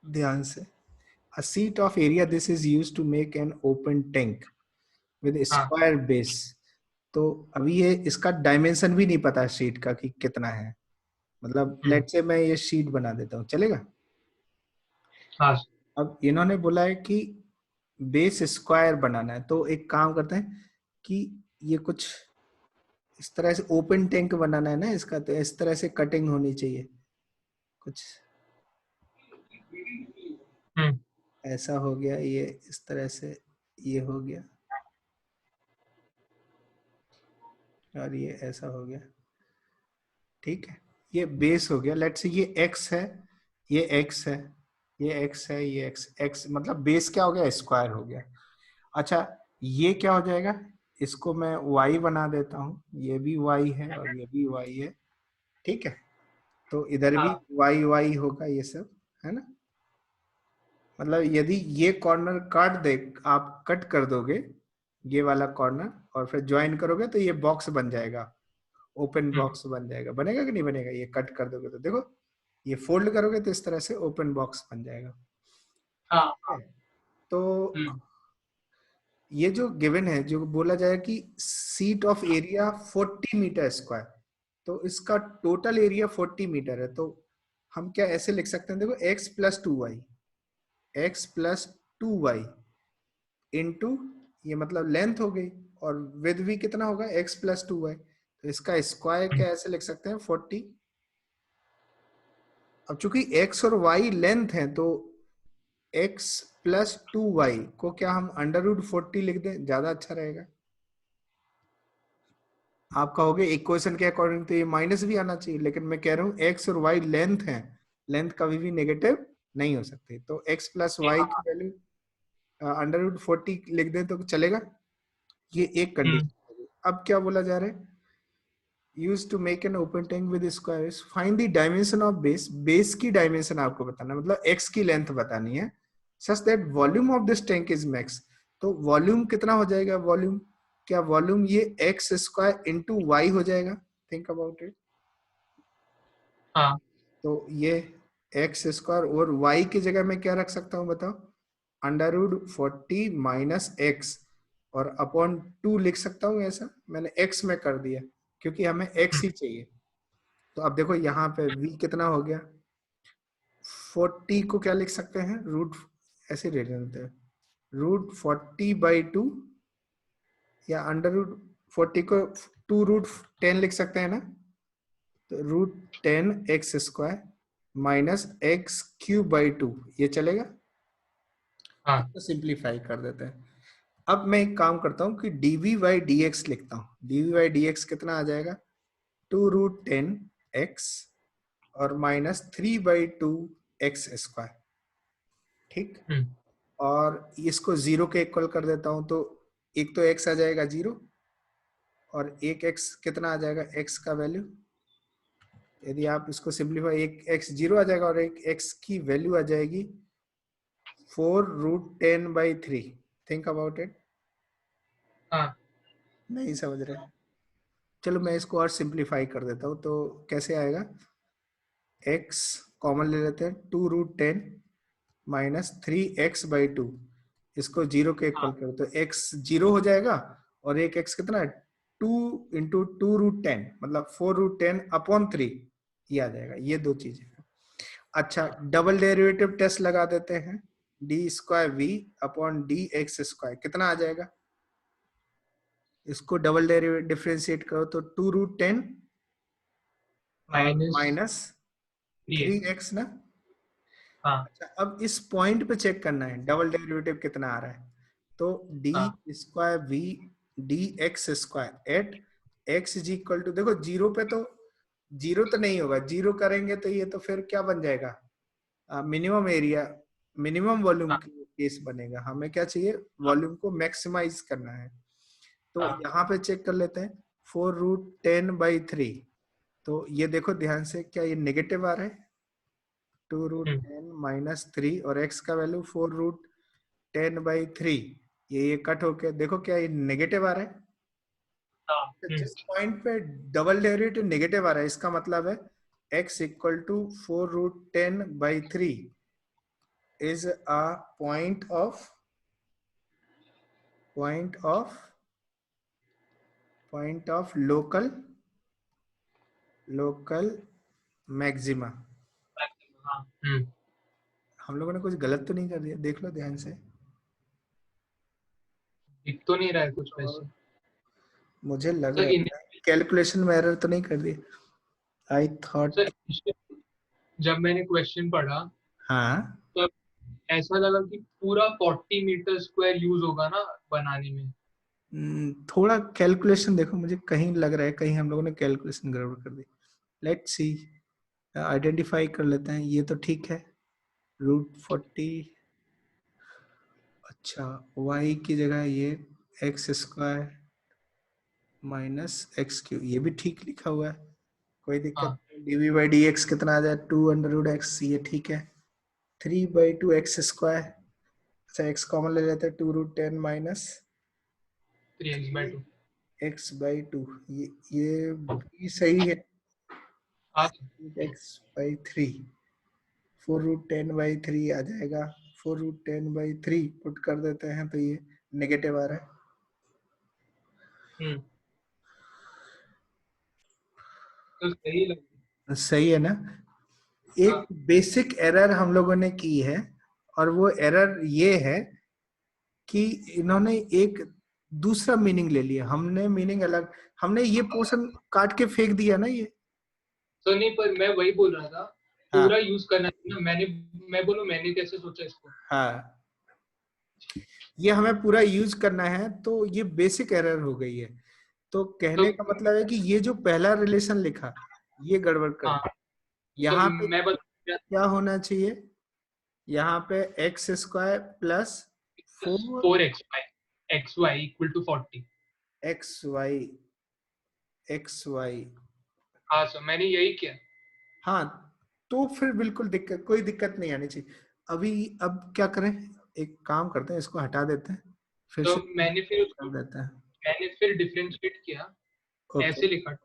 ध्यान से। A sheet of area, this is used to make an open tank with a square base। तो अभी ये इसका डायमेंशन भी नहीं पता शीट का कि कितना है, मतलब लेट से मैं ये शीट बना देता हूँ, चलेगा? अब इन्होंने बोला है कि बेस स्क्वायर बनाना है, तो एक काम करते हैं कि ये कुछ इस तरह से ओपन टैंक बनाना है ना इसका, तो इस तरह से कटिंग होनी चाहिए, कुछ ऐसा हो गया, ये इस तरह से ये हो गया, और ये ऐसा हो गया, ठीक है, ये बेस हो गया। लेट्स से ये x है, ये x है, ये x है, ये x मतलब बेस क्या हो गया, स्क्वायर हो गया। अच्छा ये क्या हो जाएगा, इसको मैं y बना देता हूँ, ये भी y है और ये भी y है, ठीक है, तो इधर भी y होगा, ये सब है ना, मतलब यदि ये कॉर्नर काट दे, आप कट कर दोगे ये वाला कॉर्नर और फिर ज्वाइन करोगे तो ये बॉक्स बन जाएगा, ओपन बॉक्स बन जाएगा, बनेगा कि नहीं बनेगा, ये कट कर दोगे तो देखो, ये फोल्ड करोगे तो इस तरह से ओपन बॉक्स बन जाएगा। तो ये जो गिवन है, जो बोला जाए कि sheet of area 40 metre square, तो इसका टोटल एरिया 40 मीटर है, तो हम क्या ऐसे लिख सकते हैं, देखो x प्लस 2y इंटू, ये मतलब लेंथ हो गई, और विड्थ भी कितना होगा x प्लस 2y, तो इसका स्क्वायर क्या ऐसे लिख सकते हैं 40। अब चूंकि x और y लेंथ है, तो x प्लस 2y को क्या हम √40 लिख दें, ज्यादा अच्छा रहेगा। आप कहोगे इक्वेशन के अकॉर्डिंग तो ये माइनस भी आना चाहिए, लेकिन मैं कह रहा हूँ x और y लेंथ है, लेंथ कभी भी नेगेटिव नहीं हो सकती, तो x प्लस वाई की वैल्यू √40 लिख दें तो चलेगा, ये एक कंडीशन। अब क्या बोला जा रहा है, use to make an open tank with squares, find the dimension of base, base की डायमेंशन आपको बताना, मतलब एक्स की लेंथ बतानी है, such that volume of this tank is max. तो वॉल्यूम कितना हो जाएगा, वॉल्यूम, क्या वॉल्यूम ये एक्स स्क्वायर इंटू वाई हो जाएगा, थिंक अबाउट इट। हाँ, तो ये एक्स स्क्वायर और वाई की जगह मैं क्या रख सकता हूँ बताओ, अंडर रूट 40 माइनस एक्स और अपॉन 2 लिख सकता हूँ ऐसा, मैंने एक्स में कर दिया क्योंकि हमें एक्स ही चाहिए। तो अब देखो यहाँ पे v कितना हो गया, 40 को क्या लिख सकते हैं, रूट, ऐसे ले लेते हैं, रूट 40/2 या अंडर रूट 40 को 2 रूट 10 लिख सकते हैं ना, तो root 10 x square minus x cube by 2, ये चलेगा। हाँ, तो सिंप्लीफाई कर देते हैं। अब मैं एक काम करता हूँ कि dv/dx लिखता हूँ, dv/dx कितना आ जाएगा, 2 रूट 10 एक्स और माइनस 3/2 एक्स स्क्वायर, ठीक। और इसको 0 के इक्वल कर देता हूँ, तो एक तो x आ जाएगा 0 और एक x कितना आ जाएगा, x का वैल्यू, यदि आप इसको सिंप्लीफाई, एक x 0 आ जाएगा और एक x की वैल्यू आ जाएगी 4 रूट 10/3, थिंक अबाउट इट। हाँ, नहीं समझ रहे, चलो मैं इसको और सिंप्लीफाई कर देता हूँ, तो कैसे आएगा, x कॉमन ले लेते हैं, 2 रूट 10 माइनस 3x/2, इसको 0 के इक्वल करो तो x 0 हो जाएगा और एक x कितना है, 2 इंटू 2 रूट 10 मतलब 4 रूट 10 अपॉन 3, ये आ जाएगा, ये दो चीजें। अच्छा, डबल डेरिवेटिव टेस्ट लगा देते हैं, d square v upon d x square कितना आ जाएगा, इसको डबल डेरिवेटिव डिफरेंशिएट करो तो 2 रूट 10 माइनस 3x ना। हाँ, अच्छा, अब इस पॉइंट पे चेक करना है डबल डेरिवेटिव कितना आ रहा है, तो d square v d x square at x is equal to, देखो जीरो पे तो जीरो तो नहीं होगा, जीरो करेंगे तो ये तो फिर क्या बन जाएगा, minimum area, minimum volume case बनेगा, हमें क्या चाहिए, वॉल्यूम को मैक्सिमाइज करना है। तो यहाँ पे चेक कर लेते हैं, 4 रूट 10/3, तो ये देखो ध्यान से, क्या ये नेगेटिव आ रहा है, 2 रूट 10 माइनस 3 और x का वैल्यू 4 रूट 10/3, ये कट होके देखो क्या ये नेगेटिव आ रहा है, जिस पॉइंट पे डबल डेरिवेटिव नेगेटिव आ रहा है इसका मतलब है x equal to 4 root 10/3 is a point of local maxima. हम लोगों ने कुछ गलत तो नहीं कर दिया, देख लो ध्यान से, दिख तो नहीं रहा है कुछ वैसे, मुझे लग रहा है कैलकुलेशन में एरर तो नहीं कर दिया, आई थॉट। जब मैंने क्वेश्चन पढ़ा हाँ, तो ऐसा लगा कि पूरा 40 मीटर स्क्वायर यूज होगा ना बनाने में। थोड़ा कैलकुलेशन देखो, मुझे कहीं लग रहा है कहीं हम लोगों ने कैलकुलेशन गड़बड़ कर दी, लेट्स सी, आइडेंटिफाई कर लेते हैं, ये तो ठीक है, रूट 40, अच्छा y की जगह ये x square minus x Q, ये भी ठीक लिखा हुआ है, कोई दिक्कत नहीं, dv/dx कितना आ जाए, 2 अंडर रूट एक्स, ये ठीक है, 3/2 एक्स स्क्वायर, अच्छा x कॉमन ले लेते हैं, 2 रूट 10 माइनस 3x/2, x/2, ये भी सही है, x/3, 4 रूट 10/3 आ जाएगा, 4 रूट 10/3 पुट कर देते हैं तो ये नेगेटिव आ रहा है। तो सही लगा, सही है ना। एक बेसिक एरर हम लोगों ने की है और वो एरर ये है कि इन्होंने एक दूसरा मीनिंग ले लिया, हमने मीनिंग अलग, हमने ये पोर्शन काट के फेंक दिया ना ये। तो नहीं, पर मैं वही बोल रहा था, हाँ, पूरा यूज करना है ना, मैं बोलूं मैंने कैसे सोचा इसको। हाँ, ये हमें पूरा यूज करना है, तो ये बेसिक एरर हो गई है, तो कहने का मतलब है कि ये जो पहला रिलेशन लिखा ये गड़बड़ कर दिया। तो यहाँ पे मैं क्या होना चाहिए, यहाँ पे x square plus 4xy equal to 40, x y हाँ सर, मैंने यही किया। हाँ, तो फिर बिल्कुल कोई दिक्कत नहीं आनी चाहिए। अब क्या करें, एक काम करते हैं, इसको हटा देते हैं, फिर तो से मैंने फिर उसको कर देते हैं। मैंने फिर डिफरेंशिएट किया, ओके, ऐसे लिखा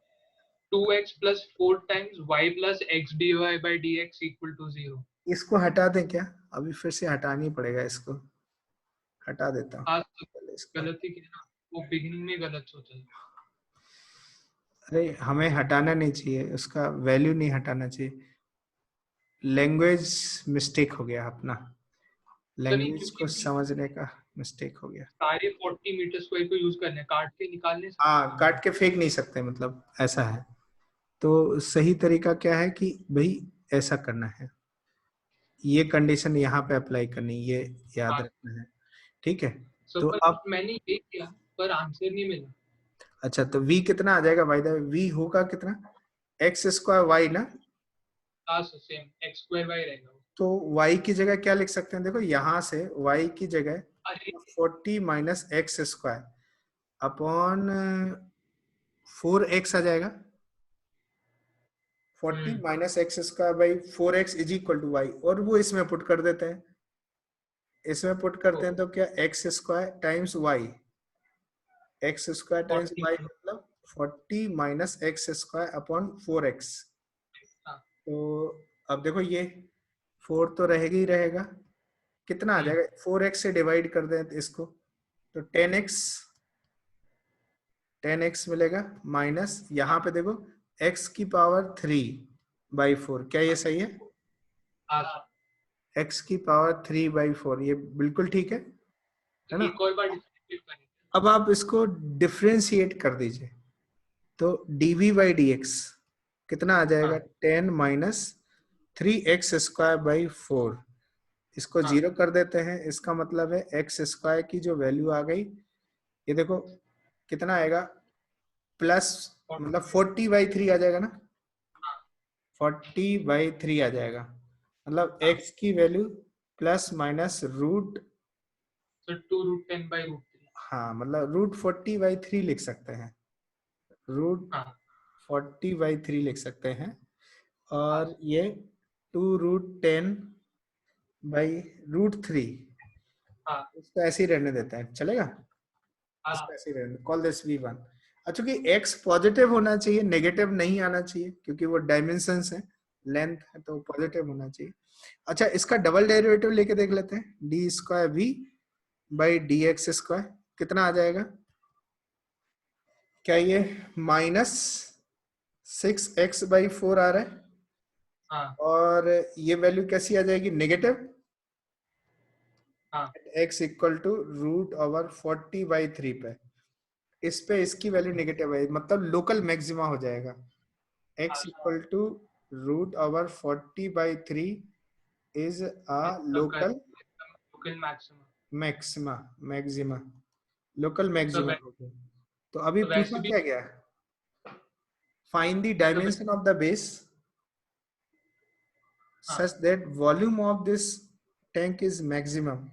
2x plus 4 times y plus x dy by dx equal to 0। इसको हटा दें क्या? अभी फिर से हटानी पड़ेगा, इसको हटा देता हूँ हाँ तो पहले इसको। गलत ही किया ना, वो बिगिनिंग में गलत सोचा है। अरे हमें हटाना नहीं चाहिए, उसका वैल्यू नहीं हटाना चाहिए, लैंग्वेज मिस्टेक हो गया अपना, तो नहीं, लैंग्वेज क्योंकि को समझने का मिस्टेक हो गया। सारे 40 मीटर स्क्वायर को यूज करने, काट के निकालने से। हाँ, काट के फेंक नहीं सकते, मतलब ऐसा है। तो सही तरीका क्या है कि भाई ऐसा करना है, ये कंडीशन यहाँ पे अप्लाई करनी, ये याद हाँ रखना है, ठीक है। सो तो पर अब मैंने ये किया, पर आंसर नहीं मिला। अच्छा, तो v कितना आ जाएगा भाई? v होगा कितना? एक्स स्क्वायर वाई ना। हाँ sir, same x square y रहेगा वो। तो y की जगह क्या लिख सकते हैं? देखो यहाँ से y की जगह अरे 40 minus x square upon 4x आ जाएगा। 40 minus x square by 4x is equal to y, और वो इसमें पुट कर देते हैं। इसमें पुट करते हैं तो क्या, x square times y, x square times 40 y minus, मतलब 40 minus x square upon 4x। हाँ। तो अब देखो, ये 4 तो रहेगा ही रहेगा, कितना आ जाएगा? 4x से डिवाइड कर दें इसको, तो 10x मिलेगा, माइनस यहाँ पे देखो x की पावर 3/4, क्या ये सही है? हाँ सर, x की पावर 3/4, ये बिल्कुल ठीक है ना? एक और बार डिफरेंशिएट करेंगे। अब आप इसको डिफ्रेंशिएट कर दीजिए, तो dv/dx कितना आ जाएगा? हाँ 10 माइनस 3x² बाई 4, इसको हाँ 0 कर देते हैं। इसका मतलब है एक्स स्क्वायर की जो वैल्यू आ गई, ये देखो कितना आएगा, प्लस मतलब 40/3 आ जाएगा ना, 40/3 आ जाएगा, मतलब हाँ। x की वैल्यू प्लस माइनस रूट, तो 2√10/√3। हाँ मतलब रूट 40/3 लिख सकते हैं, रूट हाँ 40/3 लिख सकते हैं। हाँ और ये 2√10/√3, हाँ इसको ऐसे ही रहने देते हैं, चलेगा? इसको हाँ। ऐसे ही रहने, कॉल दिस v1। अच्छा, कि x पॉजिटिव होना चाहिए, नेगेटिव नहीं आना चाहिए, क्योंकि वो डायमेंशंस है, लेंथ है, तो पॉजिटिव होना चाहिए। अच्छा, इसका डबल डेरिवेटिव लेके देख लेते हैं, d²v/dx², कितना आ जाएगा? क्या ये -6x/4 आ रहा है? हाँ और ये वैल्यू कैसी आ जाएगी? नेगेटिव, हाँ x इक्वल टू √40/3 पे, इस पे इसकी वैल्यू नेगेटिव है, मतलब लोकल मैक्सिमा हो जाएगा। x equal to √40/3 is a local local maximum. Maxima, maxima, local तो मैक्सिमा हो गया। तो अभी पूछा वैसे भी क्या गया? फाइंड द तो डायमेंशन ऑफ द बेस हाँ, such that volume of this tank is maximum।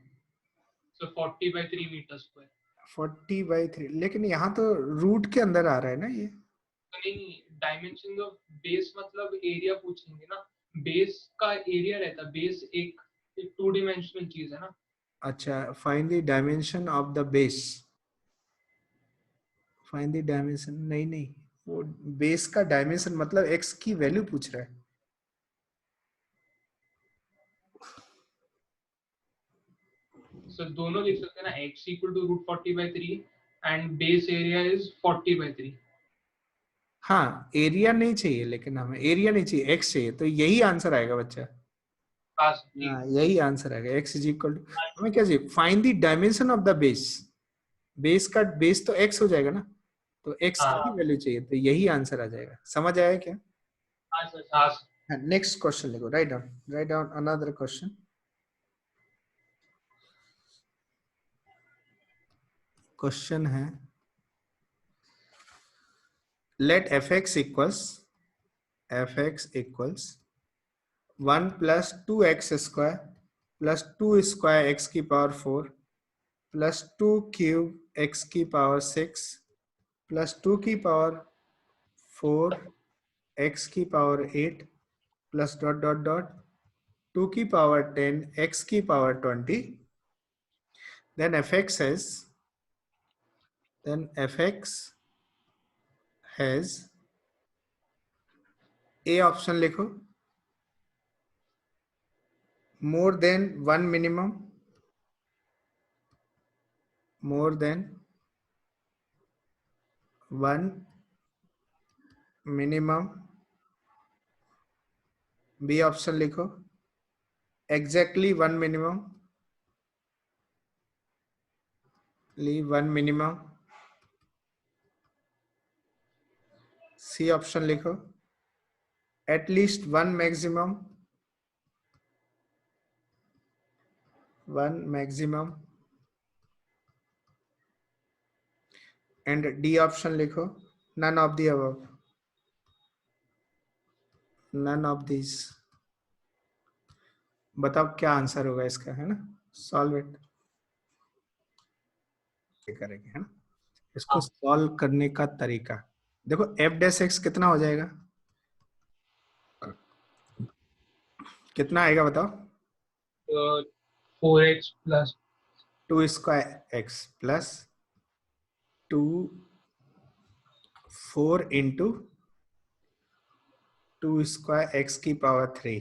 so 40/3 metre square. 40/3, लेकिन यहाँ तो रूट के अंदर आ रहा है ना ये। तो नहीं, डायमेंशन ऑफ बेस मतलब एरिया पूछेंगे ना, बेस का एरिया रहता है, बेस एक 2 डिमेंशनल चीज है ना। अच्छा, find the dimension of the base, find the dimension, नहीं नहीं, वो बेस का डायमेंशन मतलब एक्स की वैल्यू पूछ रहा है। सो दोनों लिख सकते हैं ना, x equal to √40/3 and base area is 40/3। हाँ, एरिया नहीं चाहिए, लेकिन हमें एरिया नहीं चाहिए, एक्स चाहिए, तो यही आंसर आएगा बच्चा। पास हाँ, ठीक। यही आंसर आएगा, एक्स इज इक्वल टू, हमें क्या चाहिए? Find the dimension of the base, base का बेस तो एक्स हो जाएगा ना, तो एक्स की हाँ वैल्यू चाहिए, तो यही आंसर आ जाएगा। समझ आया क्या? हाँ सर, हाँ सर। नेक्स्ट क्वेश्चन लिखो, write down another question. Question है, late fx equals 1 plus 2x² plus 2 square x की पावर 4 plus 2 cube x की पावर 6 plus 2 की पावर 4 x की power 8 plus dot dot dot 2 की पावर 10 x की power 20, then fx has a option लिखो, more than one minimum, more than one minimum, b option लिखो, exactly one minimum, one minimum, c option लिखो, at least one maximum, and d option लिखो, none of the above, none of these. बताओ क्या आंसर होगा इसका, है ना? सॉल्व इट करेंगे, है ना? इसको सॉल्व करने का तरीका देखो, एफ डैश एक्स कितना हो जाएगा, कितना आएगा बताओ? 4x plus 2 square x plus 2 4 into 2 square x की पावर 3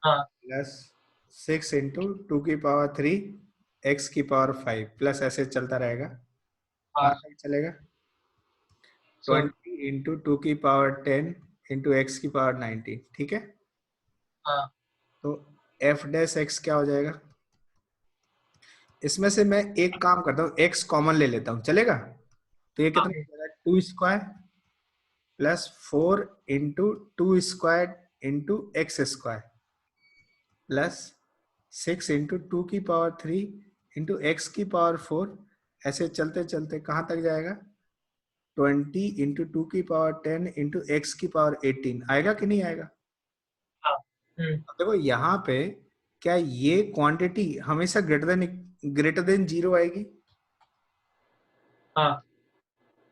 प्लस 6 इंटू 2 की पावर 3 एक्स की पावर 5 प्लस ऐसे चलता रहेगा, कहाँ तक चलेगा? 20 इंटू 2 की पावर 10 इंटू एक्स की पावर 19, ठीक है? तो एफ डैश एक्स क्या हो जाएगा? इसमें से मैं एक काम करता हूँ, एक्स कॉमन ले लेता हूँ, चलेगा? तो ये कितना हो जाएगा? 2 square plus 4 into 2 square into x square plus 6 into 2 की पावर 3 इंटू एक्स की पावर 4, ऐसे चलते चलते कहाँ तक जाएगा? 20 इंटू 2 की पावर 10 इंटू एक्स की पावर 18 आएगा कि नहीं आएगा? देखो यहाँ पे क्या ये क्वांटिटी हमेशा ग्रेटर देन जीरो आएगी?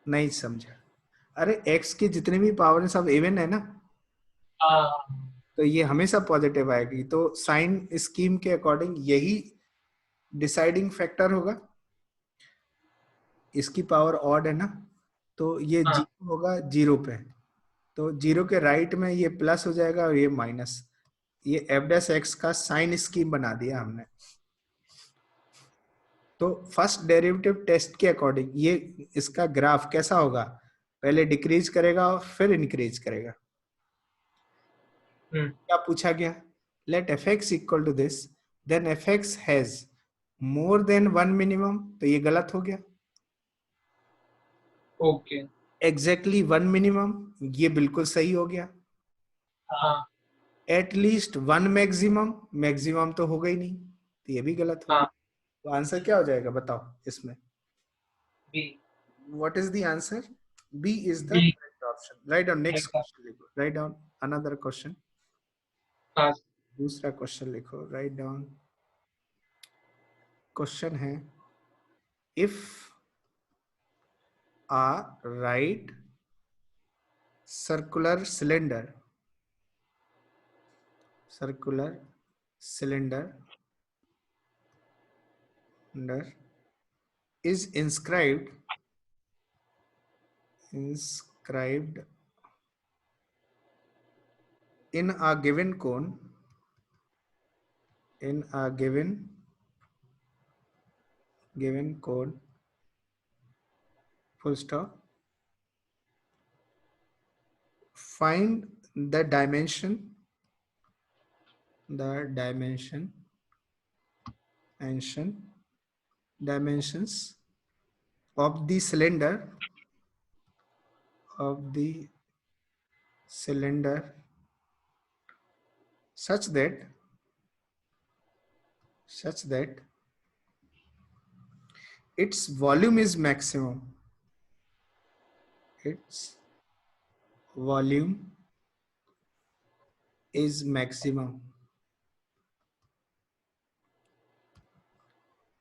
नहीं समझा? अरे x के जितने भी पावर है सब इवन है ना, तो ये हमेशा पॉजिटिव आएगी, तो साइन स्कीम के अकॉर्डिंग यही डिसाइडिंग फैक्टर होगा। इसकी पावर ऑड है ना, तो ये जीरो होगा जीरो पे, तो जीरो के राइट में ये प्लस हो जाएगा और ये माइनस। ये एफ डैश एक्स का साइन स्कीम बना दिया हमने। तो फर्स्ट डेरिवेटिव टेस्ट के अकॉर्डिंग ये इसका ग्राफ कैसा होगा? पहले डिक्रीज करेगा और फिर इंक्रीज करेगा। क्या पूछा गया? Let f x equal to this, then f x has more than one minimum, तो ये गलत हो गया। ओके, एग्जैक्टली वन मिनिमम, ये बिल्कुल सही हो गया। At least one maximum, maximum तो होगा ही नहीं, तो ये भी गलत हो गया। तो आंसर क्या हो जाएगा बताओ इसमें? B. What is the answer? B is the correct option. Write down next question लिखो, write down another question. दूसरा क्वेश्चन लिखो, write down. क्वेश्चन है, if a right circular cylinder is inscribed in a given cone, full stop, find the dimensions of the cylinder such that its volume is maximum.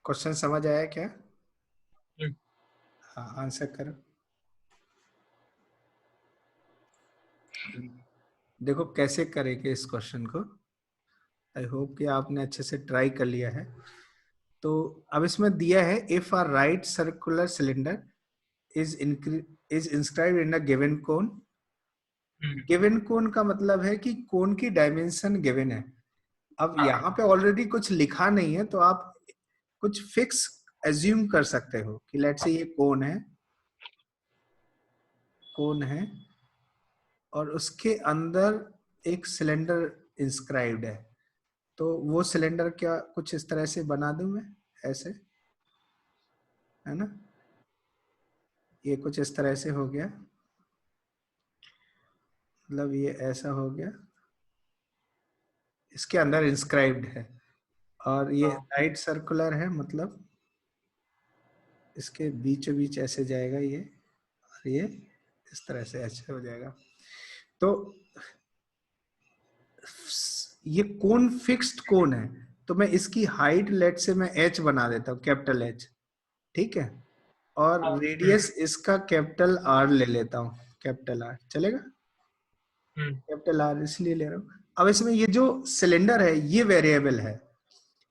Question समझ आया क्या? हाँ, आंसर करो। देखो कैसे करेंगे इस क्वेश्चन को। आई होप कि आपने अच्छे से ट्राई कर लिया है। तो अब इसमें दिया है if a right circular cylinder is inscribed in a given cone. Given cone का मतलब है कि कोन की डायमेंशन गिवन है। अब यहाँ पे ऑलरेडी कुछ लिखा नहीं है तो आप कुछ फिक्स एज्यूम कर सकते हो कि लेट्स से ये कोन है और उसके अंदर एक सिलेंडर इंस्क्राइब्ड है। तो वो सिलेंडर क्या कुछ इस तरह से बना दूं मैं, ऐसे, है ना। ये कुछ इस तरह से हो गया, मतलब ये ऐसा हो गया, इसके अंदर इंस्क्राइब्ड है। और ये राइट सर्कुलर है, मतलब इसके बीचों बीच ऐसे जाएगा ये, और ये इस तरह से ऐसे हो जाएगा। तो ये कोन फिक्स्ड कोन है, तो मैं इसकी हाइट लेट से मैं h बना देता हूँ, कैपिटल H, ठीक है। और रेडियस इसका कैपिटल R ले लेता हूँ, कैपिटल R चलेगा। कैपिटल R इसलिए ले रहा हूँ। अब इसमें ये जो सिलेंडर है ये वेरिएबल है,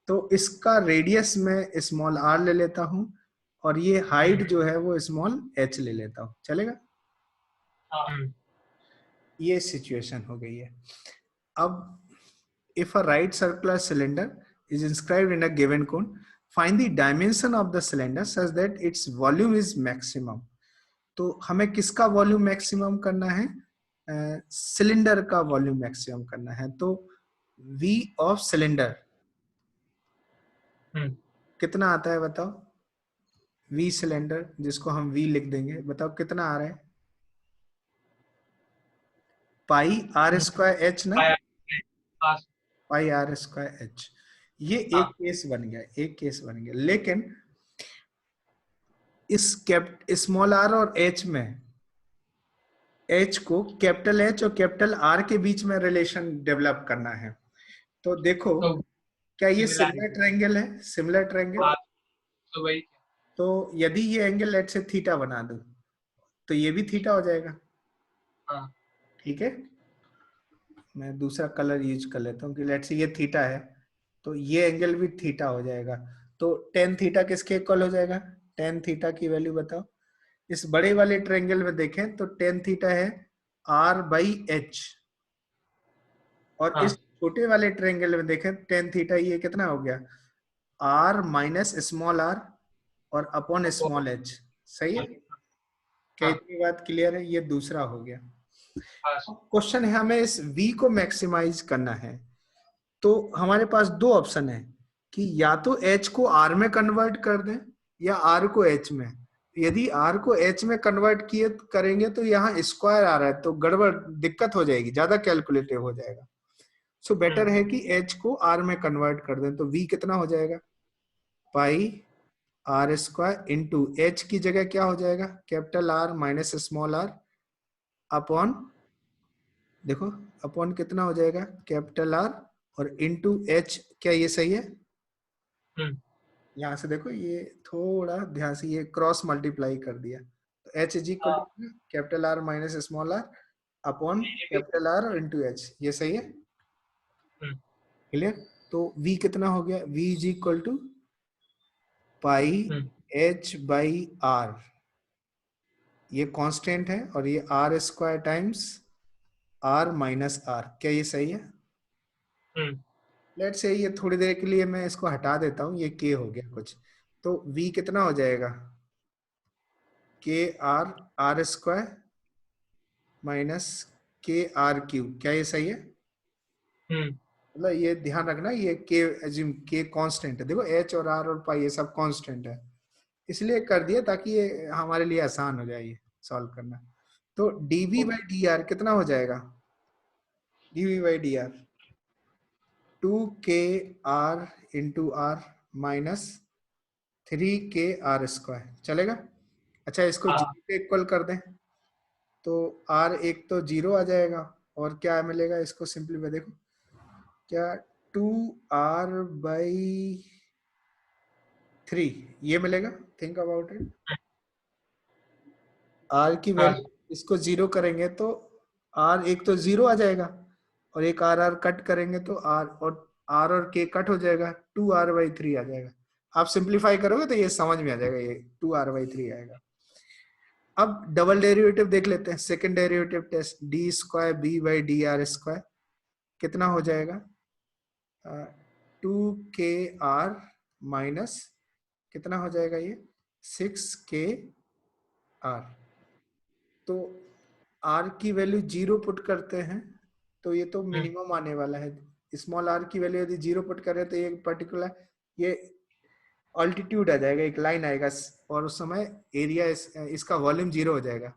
तो इसका रेडियस में स्मॉल r ले लेता हूँ और ये हाइट जो है वो स्मॉल h ले लेता हूँ, चलेगा। ये सिचुएशन हो गई है। अब if a right circular cylinder is inscribed in a given cone, find the dimension of the cylinder such that its volume is maximum। तो हमें किसका वॉल्यूम मैक्सिमम करना है, सिलेंडर का वॉल्यूम मैक्सिमम करना है। तो V ऑफ सिलेंडर कितना आता है बताओ। V सिलेंडर जिसको हम V लिख देंगे, बताओ कितना आ रहा है। पाई आर स्क्वायर एच ना, पाई आर स्क्वायर एच। ये एक केस बन गया, लेकिन इस स्मॉल आर और एच में एच को कैपिटल एच और कैपिटल आर के बीच में रिलेशन डेवलप करना है। तो देखो क्या ये सिमिलर ट्रायंगल है, सिमिलर ट्रायंगल। तो यदि ये एंगल लेट से थीटा बना दूं तो ये भी थीटा हो जाएगा, ठीक है। मैं दूसरा कलर यूज कर लेता हूँ कि लेट से ये थीटा है तो ये एंगल भी थीटा हो जाएगा। तो टेन थीटा किसके इक्वल हो जाएगा, टेन थीटा की वैल्यू बताओ। इस बड़े वाले ट्रायंगल में देखें तो टेन थीटा है r/h, और इस छोटे वाले ट्रायंगल में देखें टेन थीटा ये कितना हो गया, r माइनस स्मॉल r और अपॉन स्मॉल h। सही है, क्या इतनी बात क्लियर है। ये दूसरा हो गया। क्वेश्चन है हमें इस v को मैक्सिमाइज करना है। तो हमारे पास दो ऑप्शन है कि या तो h को r में कन्वर्ट कर दें या r को h में। यदि r को h में कन्वर्ट किए करेंगे तो यहाँ स्क्वायर आ रहा है, तो गड़बड़ दिक्कत हो जाएगी, ज्यादा कैलकुलेटिव हो जाएगा। सो बेटर है कि h को r में कन्वर्ट कर दें। तो v कितना हो जाएगा, पाई आर स्क्वायर इंटू h की जगह क्या हो जाएगा, capital R minus small r upon, देखो अपॉन कितना हो जाएगा, कैपिटल R और इंटू h। क्या ये सही है। यहाँ से देखो ये थोड़ा ध्यान से ये क्रॉस मल्टीप्लाई कर दिया, तो h is equal to capital R minus small r upon capital R और इंटू h। ये सही है, क्लियर। तो v कितना हो गया, v is equal to pi h by r, ये कांस्टेंट है, और ये r square times r minus r। क्या ये सही है। लेट्स से ये थोड़ी देर के लिए मैं इसको हटा देता हूँ, ये k हो गया कुछ। तो v कितना हो जाएगा, r स्क्वायर माइनस k/r³। क्या ये सही है। मतलब ये ध्यान रखना, ये k एज्यूम k कांस्टेंट है। देखो h और r और पाई ये सब कांस्टेंट है, इसलिए कर दिया ताकि ये हमारे लिए आसान हो जाए ये सॉल्व करना। तो dv/dr कितना हो जाएगा, dv/dr 2kr into r minus 3kr², चलेगा। अच्छा इसको जीरो पे इक्वल कर दें तो r एक तो जीरो आ जाएगा, और क्या मिलेगा इसको सिंपली में देखो, क्या 2r/3 ये मिलेगा। थिंक अबाउट इट, r की वैल्यू इसको जीरो करेंगे तो आर एक तो 0 आ जाएगा और एक आर आर कट करेंगे तो आर और के कट हो जाएगा, 2r/3 आ जाएगा। आप सिंप्लीफाई करोगे तो ये समझ में आ जाएगा, ये 2r/3 आएगा। अब डबल डेरिवेटिव देख लेते हैं, second derivative test, d² b/dr², कितना हो जाएगा, 2kr माइनस कितना हो जाएगा ये 6kr। तो r की वैल्यू 0 पुट करते हैं तो ये तो मिनिमम आने वाला है। स्मॉल r की वैल्यू यदि 0 पुट करें तो ये पर्टिकुलर ये ऑल्टीट्यूड आ जाएगा, एक लाइन आएगा और उस समय एरिया इसका वॉल्यूम 0 हो जाएगा।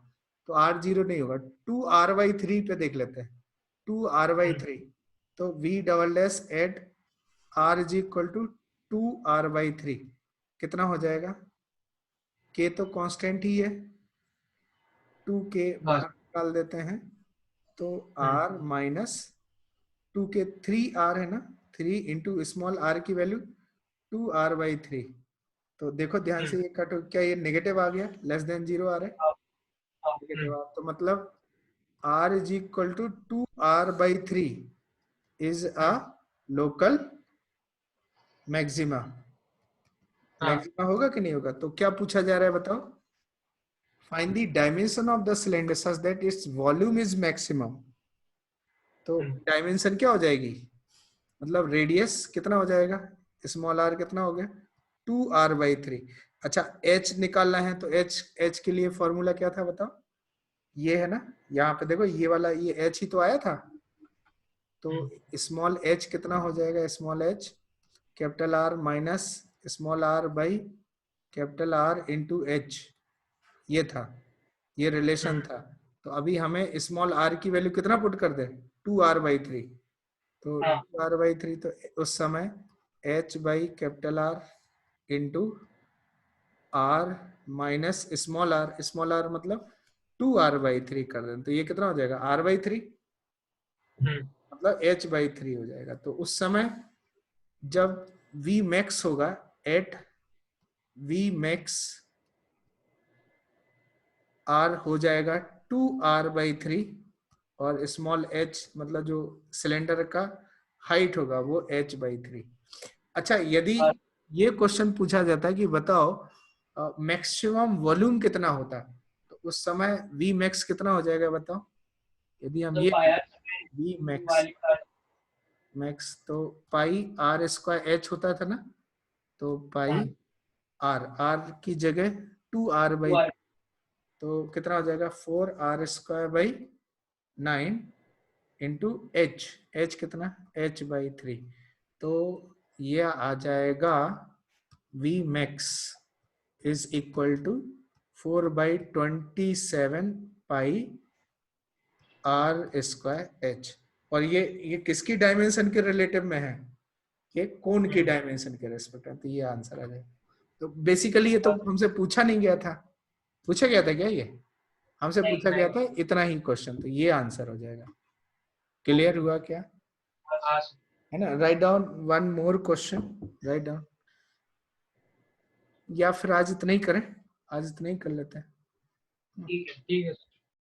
तो r 0 नहीं होगा। 2r/3 पे देख लेते हैं, 2r/3 तो v double dash at r is equal to 2r/3 कितना हो जाएगा, k तो कांस्टेंट ही है, 2k बाहर निकाल देते हैं तो r माइनस 2k 3r है ना, 3 इंटू स्मॉल r की वैल्यू 2r/3। तो देखो ध्यान से ये कट, क्या ये नेगेटिव आ गया, लेस देन 0 आ रहा है, नेगेटिव आ, तो मतलब r is equal to 2r/3 is a local maxima. Maxima होगा कि नहीं होगा? तो क्या पूछा जा रहा है बताओ, find the dimension of the cylinder such that its volume is maximum. तो डायमेंशन क्या हो जाएगी, मतलब रेडियस कितना हो जाएगा, स्मॉल r कितना हो गया 2r/3। अच्छा h निकालना है तो h के लिए फॉर्मूला क्या था बताओ, ये है ना, यहाँ पे देखो ये वाला, ये h ही तो आया था। तो स्मॉल h कितना हो जाएगा, small h capital R minus small r by capital R into h, ये था, ये रिलेशन था। तो अभी हमें स्मॉल r की वैल्यू कितना पुट कर दे, 2r/3। तो 2r/3 तो उस समय h by capital R into r minus small r मतलब 2r/3 कर दें तो ये कितना हो जाएगा r/3, मतलब h/3 हो जाएगा। तो उस समय जब v मैक्स होगा एट v मैक्स r हो जाएगा 2r/3 और स्मॉल h मतलब जो सिलेंडर का हाइट होगा वो h/3। अच्छा यदि ये क्वेश्चन पूछा जाता है कि बताओ मैक्सिमम वॉल्यूम कितना होता है, तो उस समय v मैक्स कितना हो जाएगा बताओ, यदि हम ये v मैक्स तो पाई r² h होता था ना, तो पाई r की जगह 2r/3 तो कितना हो जाएगा 4r²/9 इंटू h कितना h/3। तो ये आ जाएगा v max is equal to 4/27 pi r²h। और ये किसकी डायमेंशन के रिलेटिव में है, ये कोण की डायमेंशन के रेस्पेक्ट में, तो ये आंसर आ जाएगा। तो बेसिकली ये तो हमसे पूछा नहीं गया था, पूछा गया था क्या, ये हमसे पूछा गया था इतना ही क्वेश्चन, तो ये आंसर हो जाएगा। क्लियर हुआ क्या, है ना? Write down one more question, write down, या फिर आज इतना ही करें, आज इतना ही कर लेते हैं। ठीक है